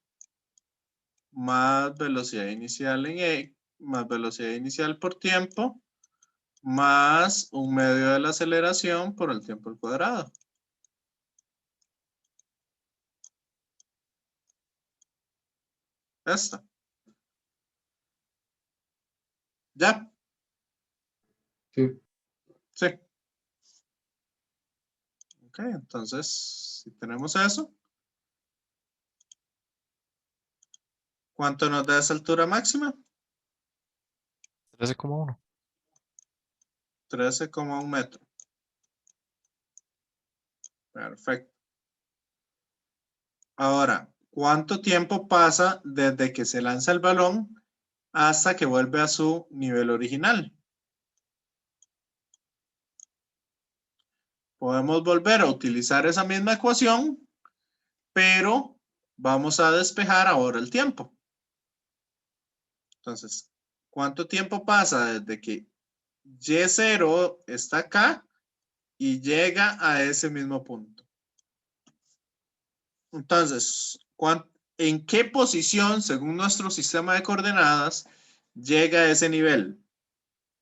más velocidad inicial en E, más velocidad inicial por tiempo, más un medio de la aceleración por el tiempo al cuadrado. Esta. ¿Ya? Sí. Sí. Ok, entonces, si tenemos eso, ¿cuánto nos da esa altura máxima? 13,1. 13,1 metros. Perfecto. Ahora, ¿cuánto tiempo pasa desde que se lanza el balón hasta que vuelve a su nivel original? Podemos volver a utilizar esa misma ecuación, pero vamos a despejar ahora el tiempo. Entonces, ¿cuánto tiempo pasa desde que Y0 está acá y llega a ese mismo punto? Entonces, ¿en qué posición, según nuestro sistema de coordenadas, llega a ese nivel?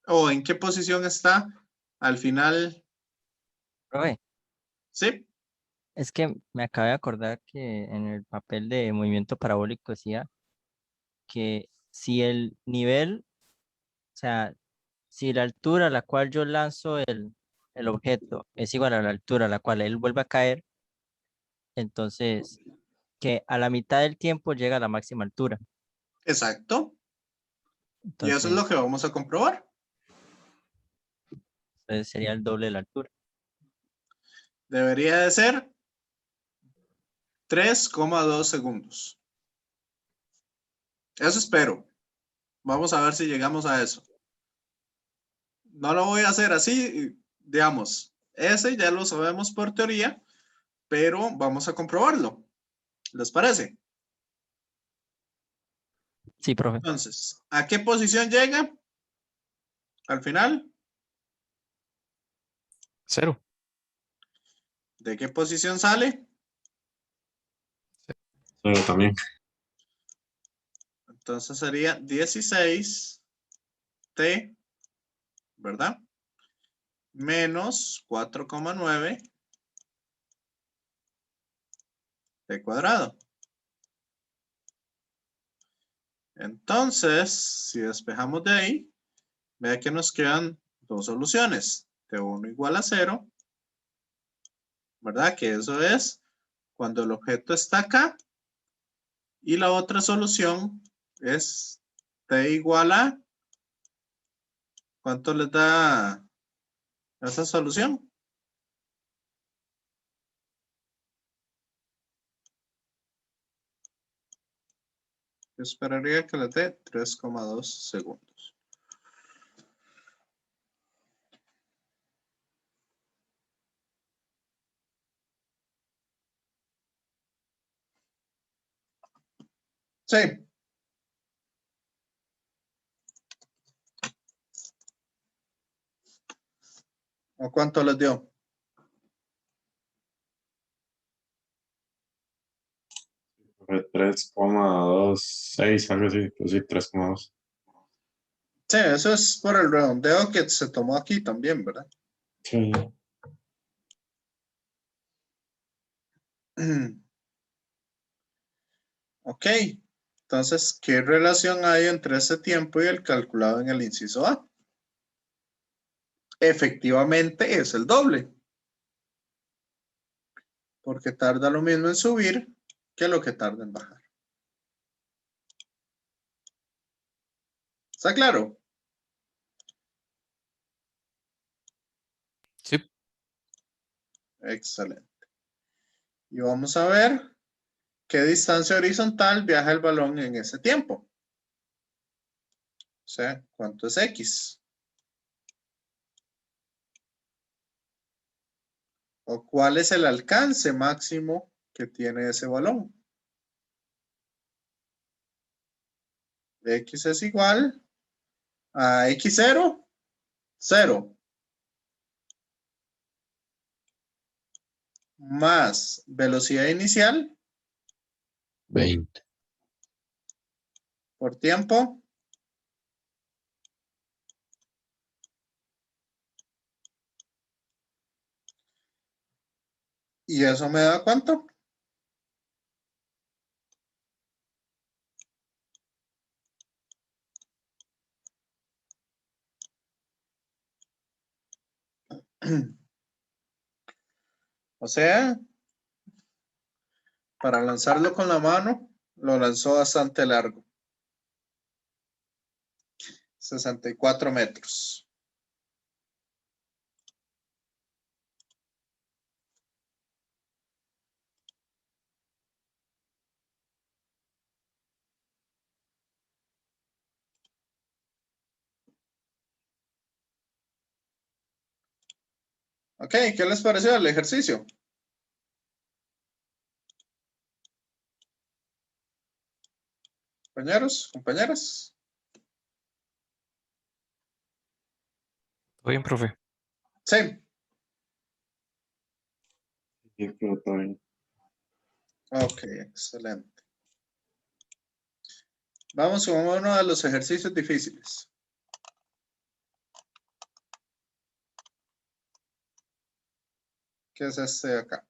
¿O en qué posición está al final? Profe, ¿Sí? es que me acabo de acordar que en el papel de movimiento parabólico decía que si el nivel, o sea, si la altura a la cual yo lanzo el objeto es igual a la altura a la cual él vuelve a caer, entonces que a la mitad del tiempo llega a la máxima altura. Exacto. Y eso es lo Entonces, que vamos a comprobar. sería el doble de la altura. Debería de ser 3,2 segundos. Eso espero. Vamos a ver si llegamos a eso. No lo voy a hacer así, digamos. Ese ya lo sabemos por teoría, pero vamos a comprobarlo. ¿Les parece? Sí, profe. Entonces, ¿a qué posición llega? Al final, 0. ¿de qué posición sale? 0 también. Entonces sería 16 T, ¿verdad? Menos 4,9 T cuadrado. Entonces, si despejamos de ahí, vea que nos quedan dos soluciones. T1 igual a 0, ¿verdad? Que eso es cuando el objeto está acá. Y la otra solución es T igual a, ¿cuánto les da esa solución? Yo esperaría que les dé 3,2 segundos. Sí. ¿O cuánto les dio? Fue 3,26, algo así. Pues sí, 3,2. Sí, eso es por el redondeo que se tomó aquí también, ¿verdad? Sí. Ok. Entonces, ¿qué relación hay entre ese tiempo y el calculado en el inciso A? Efectivamente es el doble. Porque tarda lo mismo en subir que lo que tarda en bajar. ¿Está claro? Sí. Excelente. Y vamos a ver qué distancia horizontal viaja el balón en ese tiempo. O sea, ¿cuánto es X? ¿O cuál es el alcance máximo que tiene ese balón? X es igual a X0, 0. Más velocidad inicial 20. por tiempo. ¿Y eso me da cuánto? O sea, para lanzarlo con la mano, lo lanzó bastante largo. 64 metros. Ok, ¿qué les pareció el ejercicio? Compañeros, compañeras. ¿Todo bien, profe? Sí. Ok, excelente. Vamos con uno de los ejercicios difíciles. ¿Qué es este de acá?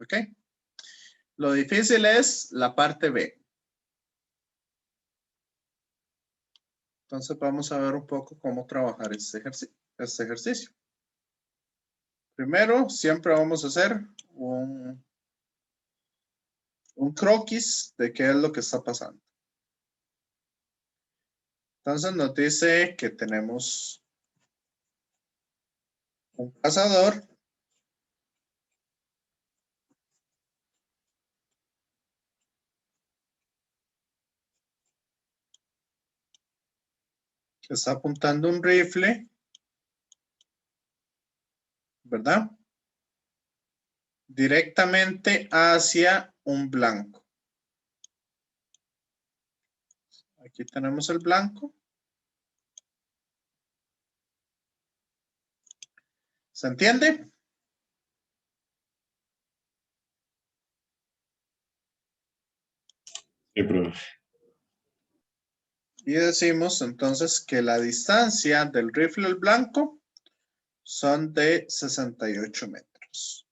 Ok. Lo difícil es la parte B. Entonces vamos a ver un poco cómo trabajar este ejercicio. Primero, siempre vamos a hacer un croquis de qué es lo que está pasando. Entonces nos dice que tenemos un cazador que está apuntando un rifle, ¿verdad? Directamente hacia un blanco. Aquí tenemos el blanco. ¿Se entiende? Sí, profe. Y decimos entonces que la distancia del rifle al blanco son de 68 metros.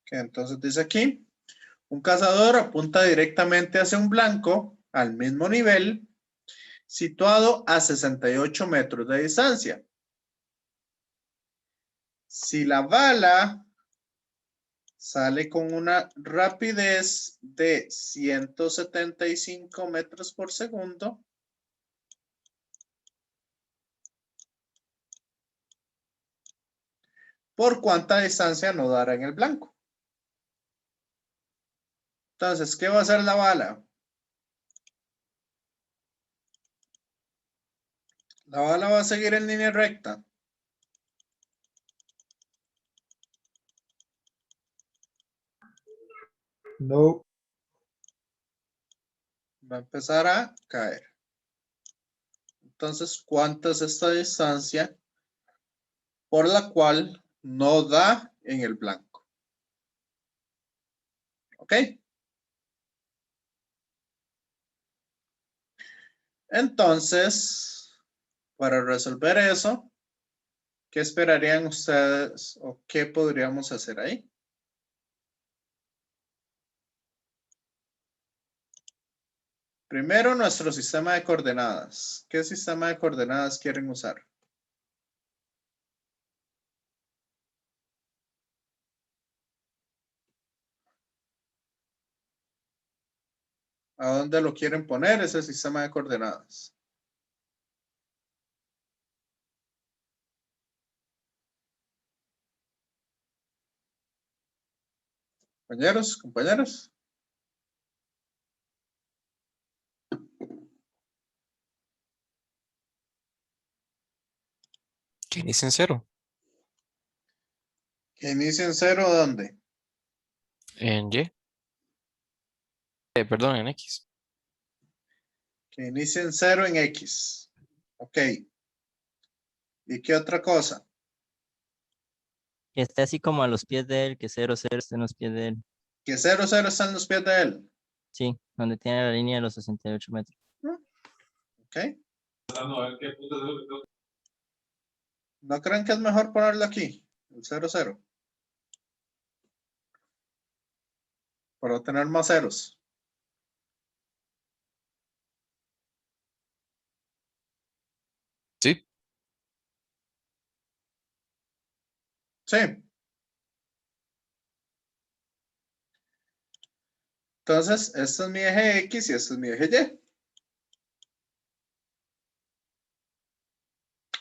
Que entonces dice aquí, un cazador apunta directamente hacia un blanco al mismo nivel, situado a 68 metros de distancia. Si la bala sale con una rapidez de 175 metros por segundo, ¿por cuánta distancia no dará en el blanco? Entonces, ¿qué va a hacer la bala? La bala va a seguir en línea recta. No. Va a empezar a caer. Entonces, ¿cuánta es esta distancia por la cual no da en el blanco? ¿Ok? Entonces, para resolver eso, ¿qué esperarían ustedes o qué podríamos hacer ahí? Primero, nuestro sistema de coordenadas. ¿Qué sistema de coordenadas quieren usar? ¿A dónde lo quieren poner ese sistema de coordenadas? Compañeros, compañeras. Que inicie en 0. Que inicie en 0, ¿dónde? En Y. Perdón, en X. Que inicie en 0 en X. Ok. ¿Y qué otra cosa? Que esté así como a los pies de él, que 0, 0 esté en los pies de él. Que 0, 0 está en los pies de él. Sí, donde tiene la línea de los 68 metros. Ok. ¿No creen que es mejor ponerlo aquí? El 0, 0. Para tener más ceros. Sí. Sí. Entonces, este es mi eje X y este es mi eje Y.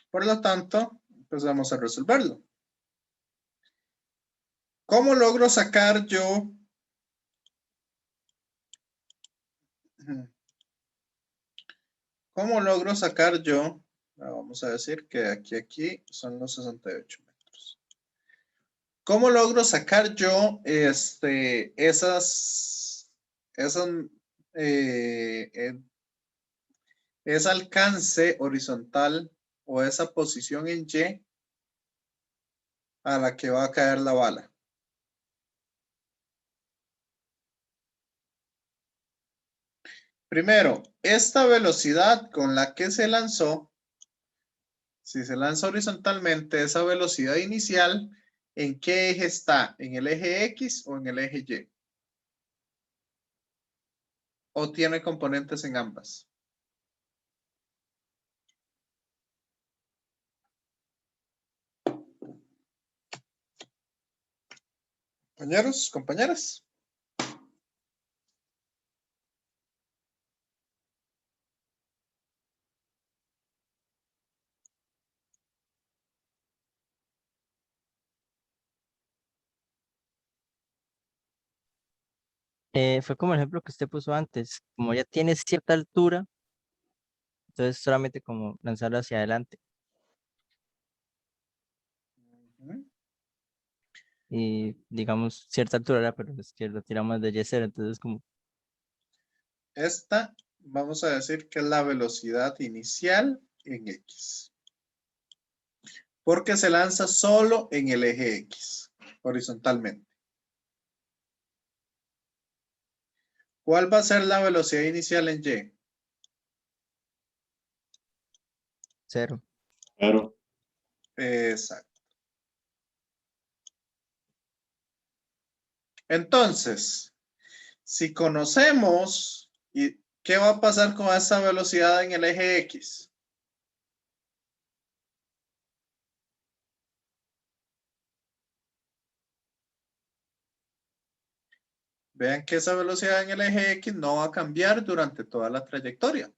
Por lo tanto, empezamos a resolverlo. ¿Cómo logro sacar yo ¿Cómo logro sacar yo? Vamos a decir que aquí a aquí son los 68 metros. ¿Cómo logro sacar yo ese alcance horizontal o esa posición en Y a la que va a caer la bala? Primero, esta velocidad con la que se lanzó, si se lanza horizontalmente, esa velocidad inicial, ¿en qué eje está? ¿En el eje X o en el eje Y? ¿O tiene componentes en ambas? Compañeros, compañeras. Fue como el ejemplo que usted puso antes, como ya tiene cierta altura, entonces solamente como lanzarlo hacia adelante. Ujú. Y digamos cierta altura, ¿verdad? Pero es que lo tiramos de Y0, entonces como Esta, vamos a decir que es la velocidad inicial en X. Porque se lanza solo en el eje X, horizontalmente. ¿Cuál va a ser la velocidad inicial en Y? 0. Claro. Exacto. Entonces, si conocemos y qué va a pasar con esa velocidad en el eje X. Vean que esa velocidad en el eje X no va a cambiar durante toda la trayectoria.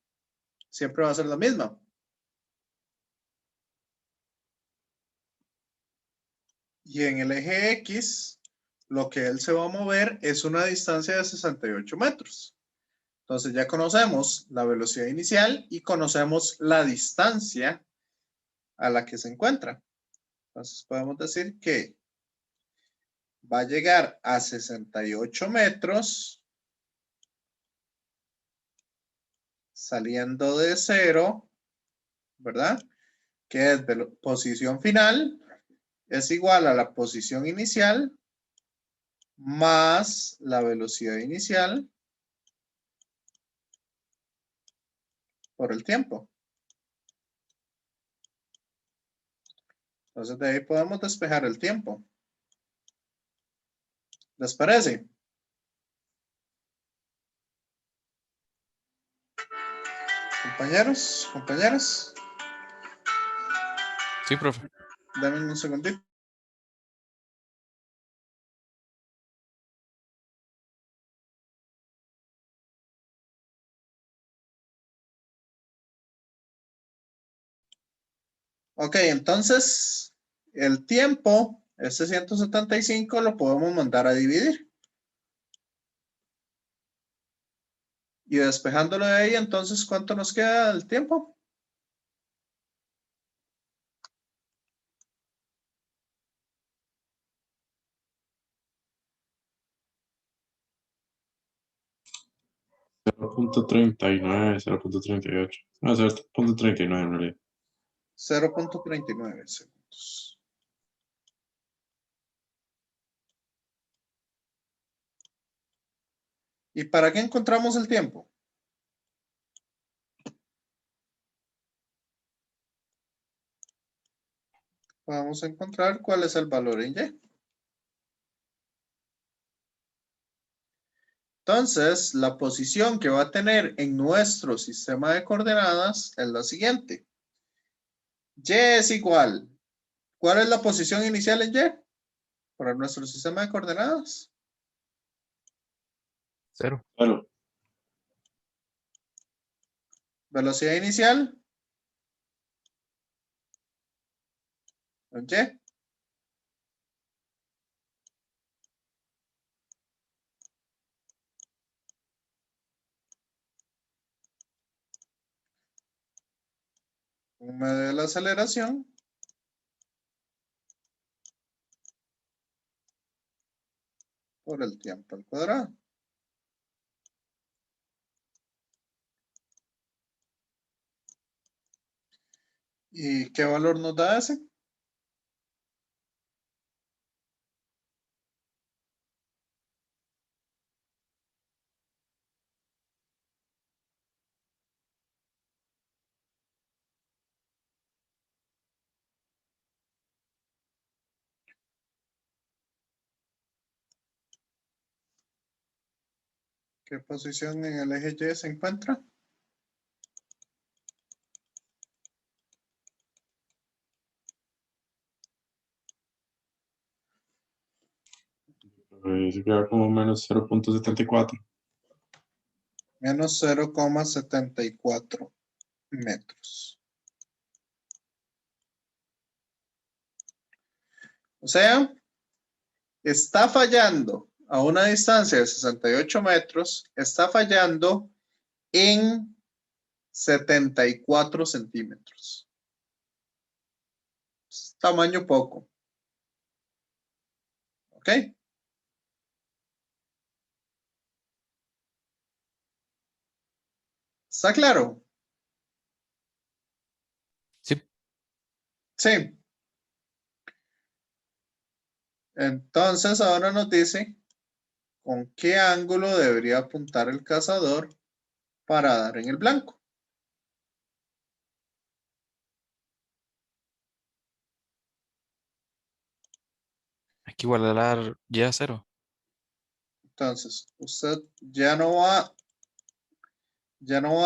Siempre va a ser la misma. Y en el eje X, lo que él se va a mover es una distancia de 68 metros. Entonces ya conocemos la velocidad inicial y conocemos la distancia a la que se encuentra. Entonces podemos decir que va a llegar a 68 metros saliendo de 0, ¿verdad? Que es de la posición final, es igual a la posición inicial más la velocidad inicial por el tiempo. Entonces de ahí podemos despejar el tiempo. ¿Les parece? Compañeros, compañeras, Sí, profe. denme un segundito. Ok, entonces el tiempo, ese 175, lo podemos mandar a dividir. Y despejándolo de ahí, entonces, ¿cuánto nos queda del tiempo? Punto 0.39, 0.38. No, 0.39 en realidad. 0.39 segundos. ¿Y para qué encontramos el tiempo? Vamos a encontrar cuál es el valor en Y. Entonces, la posición que va a tener en nuestro sistema de coordenadas es la siguiente. Y es igual. ¿Cuál es la posición inicial en Y? Para nuestro sistema de coordenadas. 0. Claro. Velocidad inicial. En Y. un medio de la aceleración por el tiempo al cuadrado. ¿Y qué valor nos da ese? ¿Qué posición en el eje Y se encuentra? Se queda como menos 0.74. Menos 0,74 metros. O sea, está fallando a una distancia de 68 metros, está fallando en 74 centímetros. Es tamaño poco. ¿Ok? ¿Está claro? Sí. Sí. Entonces ahora nos dice con qué ángulo debería apuntar el cazador para dar en el blanco. Hay que igualar Y a 0. Entonces, usted ya no va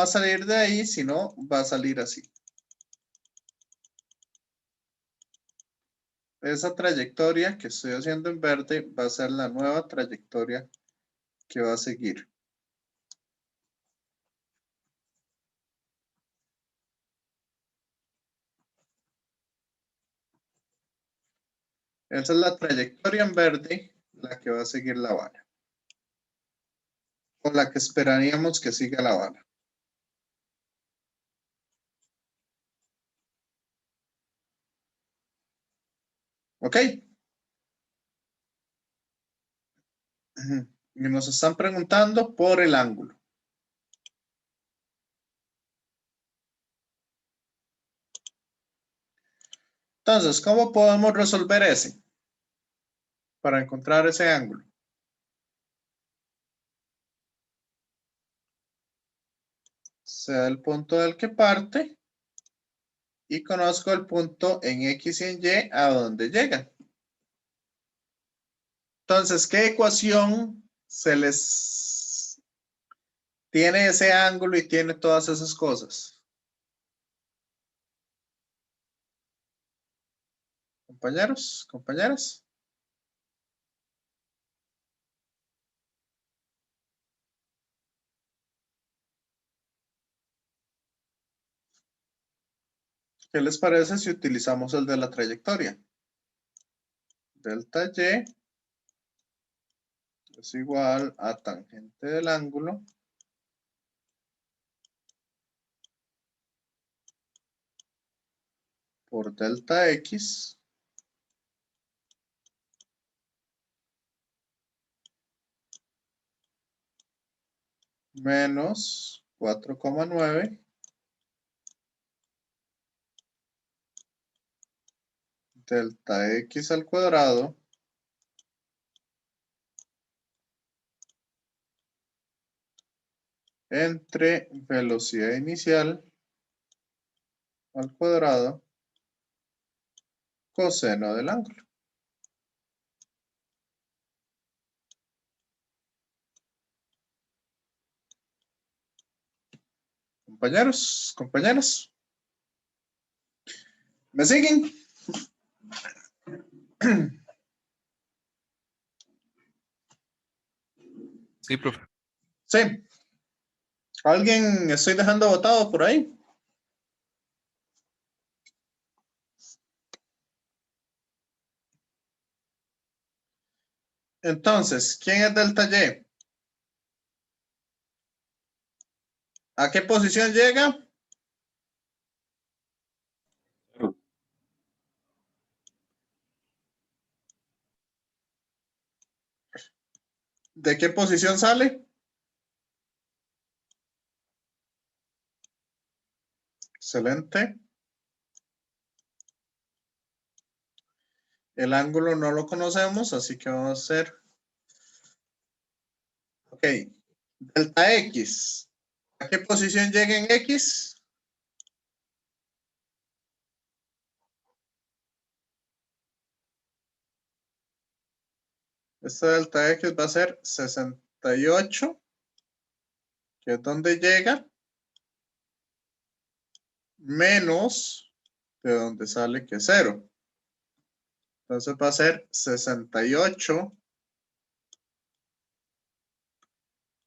a salir de ahí, sino va a salir así. Esa trayectoria que estoy haciendo en verde va a ser la nueva trayectoria que va a seguir. Esa es la trayectoria en verde, la que va a seguir la bala. O la que esperaríamos que siga la bala. ¿Ok? Y nos están preguntando por el ángulo. Entonces, ¿cómo podemos resolver ese? Para encontrar ese ángulo. Sea el punto del que parte y conozco el punto en X y en Y a donde llega. Entonces, ¿qué ecuación se les tiene ese ángulo y tiene todas esas cosas? Compañeros, compañeras. ¿Qué les parece si utilizamos el de la trayectoria? Delta Y es igual a tangente del ángulo por delta X menos 4,9 delta X al cuadrado entre velocidad inicial al cuadrado coseno del ángulo. Compañeros, compañeras. ¿Me siguen? Sí, profe. Sí. ¿Alguien estoy dejando votado por ahí? Entonces, ¿quién es delta Y? ¿A qué posición llega? ¿De qué posición sale? Excelente. El ángulo no lo conocemos, así que vamos a hacer. Ok. Delta X. ¿A qué posición llega en X? Esta delta X va a ser 68, que es donde llega, menos de donde sale que es 0. Entonces va a ser 68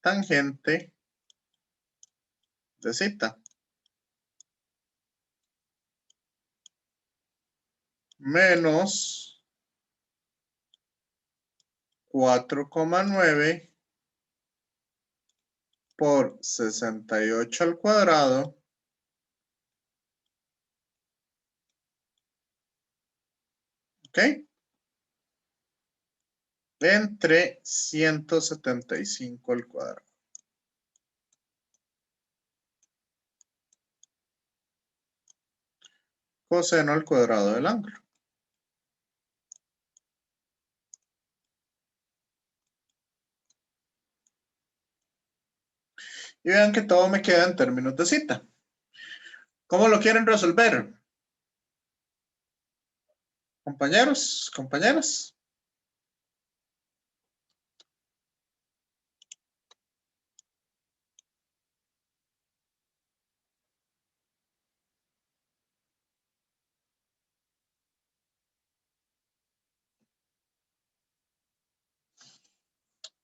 tangente de zeta. Menos 4,9 por 68 al cuadrado ¿ok? Entre 175 al cuadrado. Coseno al cuadrado del ángulo. Y vean que todo me queda en términos de zeta. ¿Cómo lo quieren resolver? Compañeros, compañeras.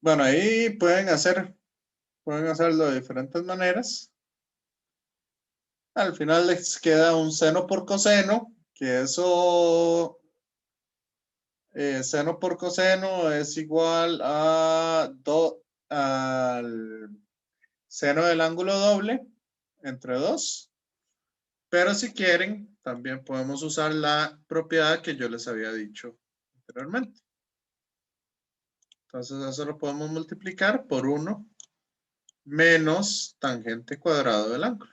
Bueno, ahí pueden hacerlo de diferentes maneras. Al final les queda un seno por coseno, que eso, seno por coseno es igual al seno del ángulo doble entre 2. Pero si quieren, también podemos usar la propiedad que yo les había dicho anteriormente. Entonces eso lo podemos multiplicar por 1 menos tangente cuadrado del ángulo.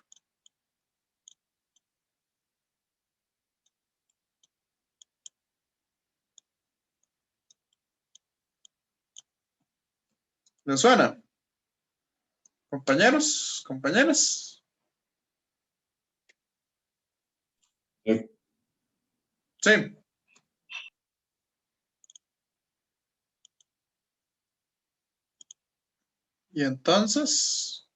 ¿Les suena? Compañeros, compañeras. Sí. Y entonces,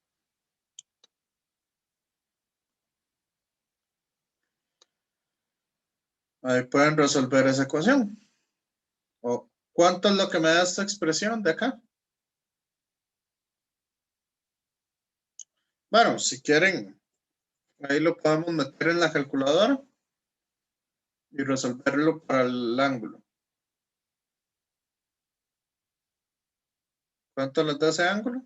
ahí pueden resolver esa ecuación. ¿Cuánto es lo que me da esta expresión de acá? Bueno, si quieren, ahí lo podemos meter en la calculadora y resolverlo para el ángulo. ¿Cuánto les da ese ángulo?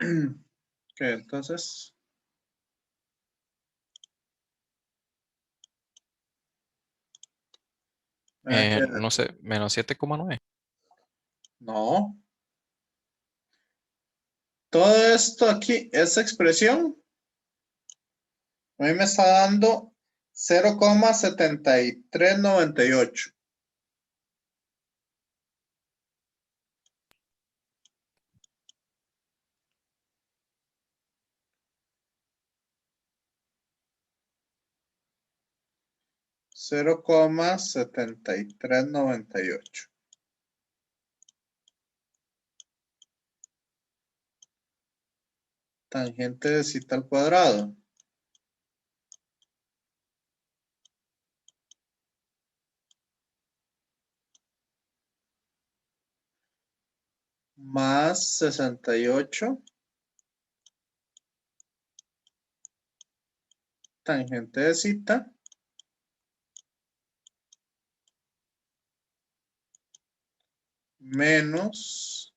Ok, entonces. No sé, menos 7,9. No, todo esto aquí, esta expresión, a mí me está dando 0,7398. $0,7398. Tangente de cita al cuadrado. Más 68. Tangente de cita. Menos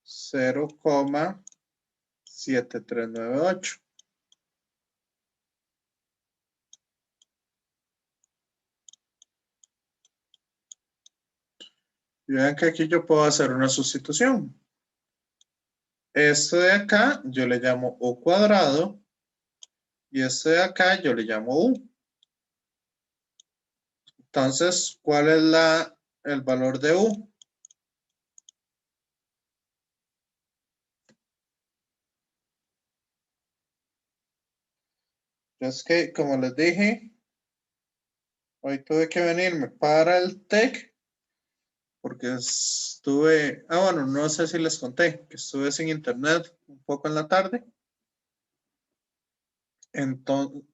0,7398. Y vean que aquí yo puedo hacer una sustitución. Esto de acá yo le llamo U cuadrado. Y esto de acá yo le llamo U. Entonces, ¿cuál es el valor de U? Es que, como les dije, hoy tuve que venirme para el TEC porque estuve, bueno, no sé si les conté, que estuve sin internet un poco en la tarde. Entonces,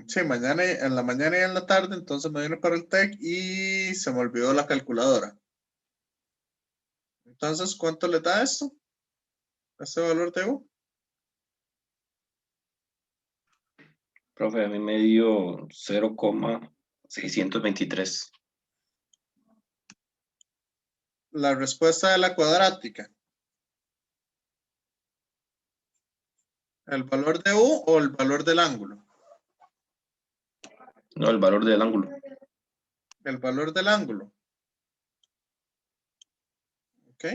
sí, en la mañana y en la tarde, entonces me vine para el TEC y se me olvidó la calculadora. Entonces, ¿cuánto le da esto? Este valor de U. Profe, a mí me dio 0,623. La respuesta de la cuadrática. ¿El valor de U o el valor del ángulo? No, el valor del ángulo. El valor del ángulo. ¿Ok?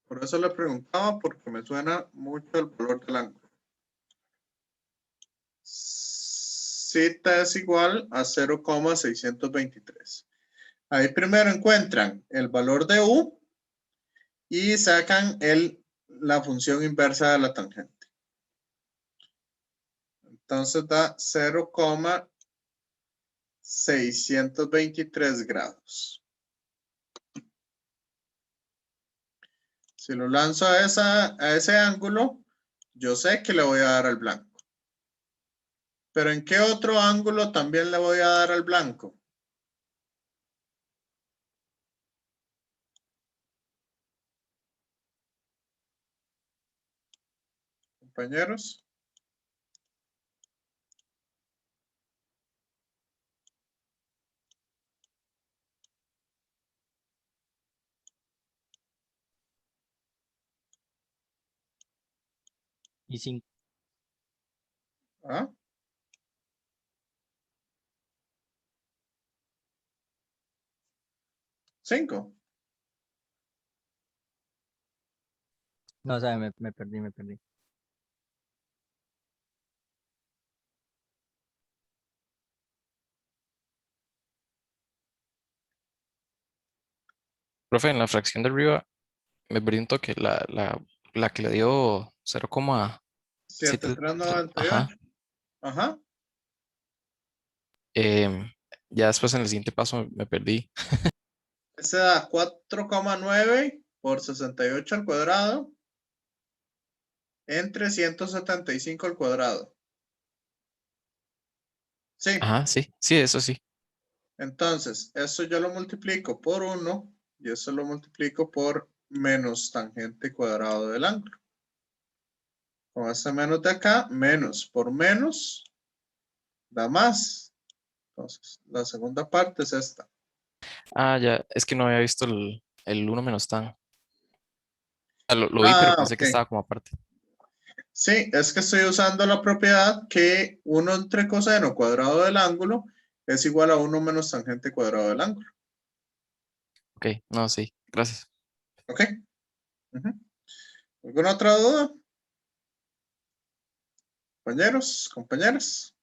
Por eso le preguntaba, porque me suena mucho el valor del ángulo. Zeta es igual a 0,623. Ahí primero encuentran el valor de U y sacan la función inversa de la tangente. Entonces da 0,623 grados. Si lo lanzo a ese ángulo, yo sé que le voy a dar al blanco. Pero ¿en qué otro ángulo también le voy a dar al blanco? Compañeros. Y 5. ¿Ah? ¿5? No, o sea, me perdí. Profe, en la fracción de arriba me perdí un toque. La que le dio 0,7. 7398. Ajá. Ajá. Ya después en el siguiente paso me perdí. Ese da 4,9 por 68 al cuadrado entre 175 al cuadrado. Sí. Ajá, sí, eso sí. Entonces, eso yo lo multiplico por 1 y eso lo multiplico por menos tangente cuadrado del ángulo. Con este menos de acá, menos por menos da más. Entonces, la segunda parte es esta. Ah, ya, es que no había visto el 1 menos tan. Lo vi, pero pensé Ok. que estaba como aparte. Sí, es que estoy usando la propiedad que 1 entre coseno cuadrado del ángulo es igual a 1 menos tangente cuadrado del ángulo. Ok, no, sí, gracias. ¿Ok? Ujú. ¿Alguna otra duda? Compañeros, compañeras.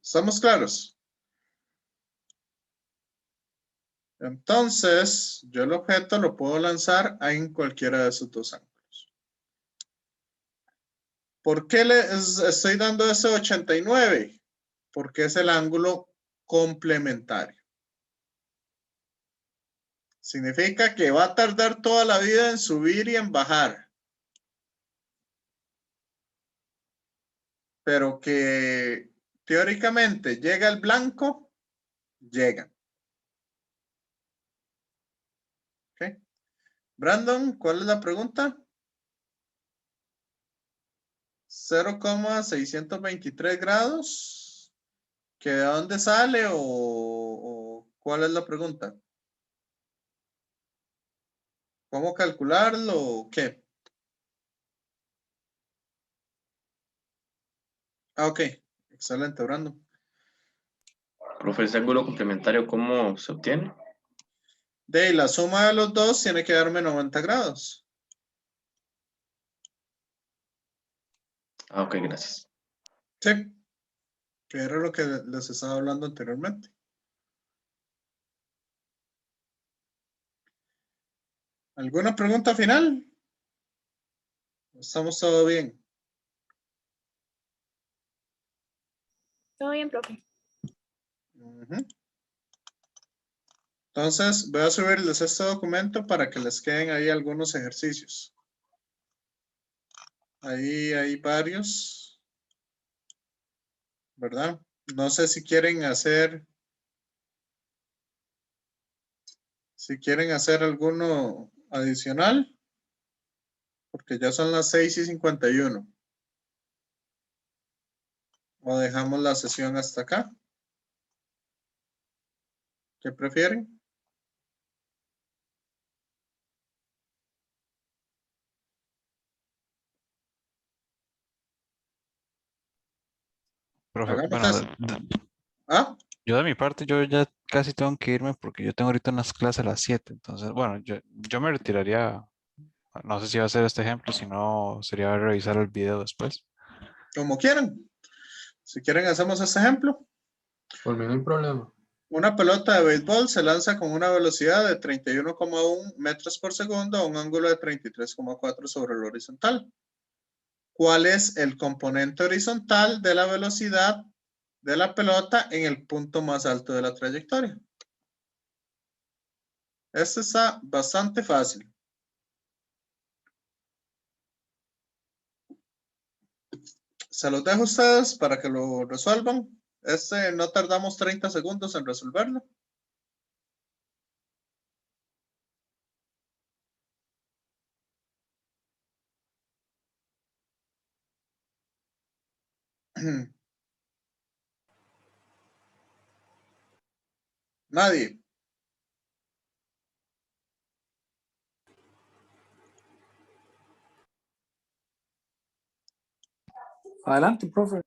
¿Estamos claros? Entonces, yo el objeto lo puedo lanzar en cualquiera de esos dos ángulos. ¿Por qué estoy dando ese 89? Porque es el ángulo complementario. Significa que va a tardar toda la vida en subir y en bajar. Pero que teóricamente llega el blanco, llega. ¿Ok? Brandon, ¿cuál es la pregunta? 0,623 grados. ¿Que de dónde sale o cuál es la pregunta? ¿Cómo calcularlo o qué? Ah, ok. Excelente, Brandon. Profe, ese ángulo complementario, ¿cómo se obtiene? De ahí, la suma de los dos tiene que darme 90 grados. Ah, ok, gracias. Sí. Que era lo que les estaba hablando anteriormente. ¿Alguna pregunta final? ¿Estamos todo bien? Todo bien, profe. Ujú. Entonces, voy a subirles este documento para que les queden ahí algunos ejercicios. Ahí hay varios, ¿verdad? No sé si quieren hacer alguno adicional, porque ya son las 6:51. O dejamos la sesión hasta acá. ¿Qué prefieren? Profe, Hagamos bueno, eso. ¿Ah? yo de mi parte, yo ya casi tengo que irme porque yo tengo ahorita unas clases a las 7. Entonces, bueno, yo me retiraría. No sé si va a ser este ejemplo, si no, sería revisar el video después. Como quieran. Si quieren, hacemos este ejemplo. Por mí no hay problema. Una pelota de béisbol se lanza con una velocidad de 31,1 metros por segundo a un ángulo de 33,4 sobre el horizontal. ¿Cuál es el componente horizontal de la velocidad de la pelota en el punto más alto de la trayectoria? Este está bastante fácil. Se los dejo a ustedes para que lo resuelvan. No tardamos 30 segundos en resolverlo. Nadie. Adelante, profe.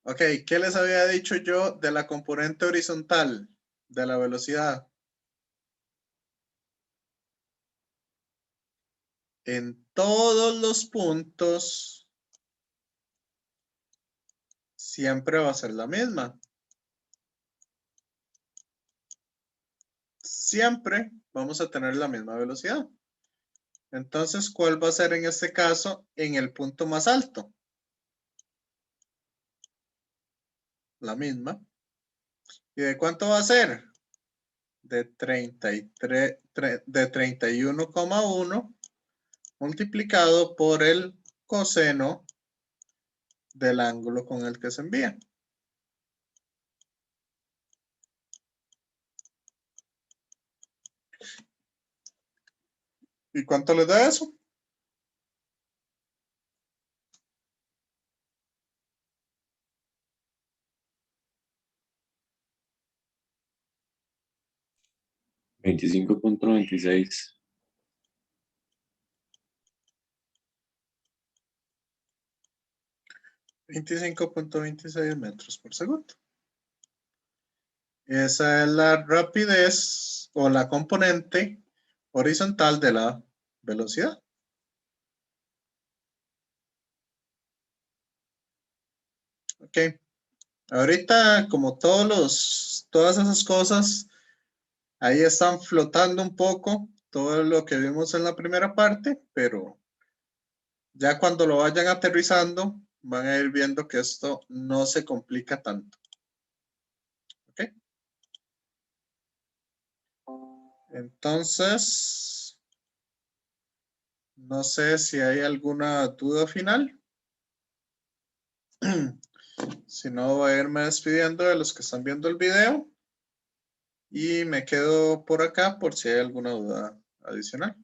Ok, ¿qué les había dicho yo de la componente horizontal de la velocidad? En todos los puntos siempre va a ser la misma. Siempre vamos a tener la misma velocidad. Entonces, ¿cuál va a ser en este caso en el punto más alto? La misma. ¿Y de cuánto va a ser? De 31,1 multiplicado por el coseno del ángulo con el que se envía. ¿Y cuánto les da eso? $25.26. 25,26 metros por segundo. Esa es la rapidez o la componente horizontal de la velocidad. Ok. Ahorita, como todas esas cosas, ahí están flotando un poco todo lo que vimos en la primera parte, pero ya cuando lo vayan aterrizando, van a ir viendo que esto no se complica tanto. ¿Ok? Entonces, no sé si hay alguna duda final. Si no, voy a irme despidiendo de los que están viendo el video. Y me quedo por acá por si hay alguna duda adicional.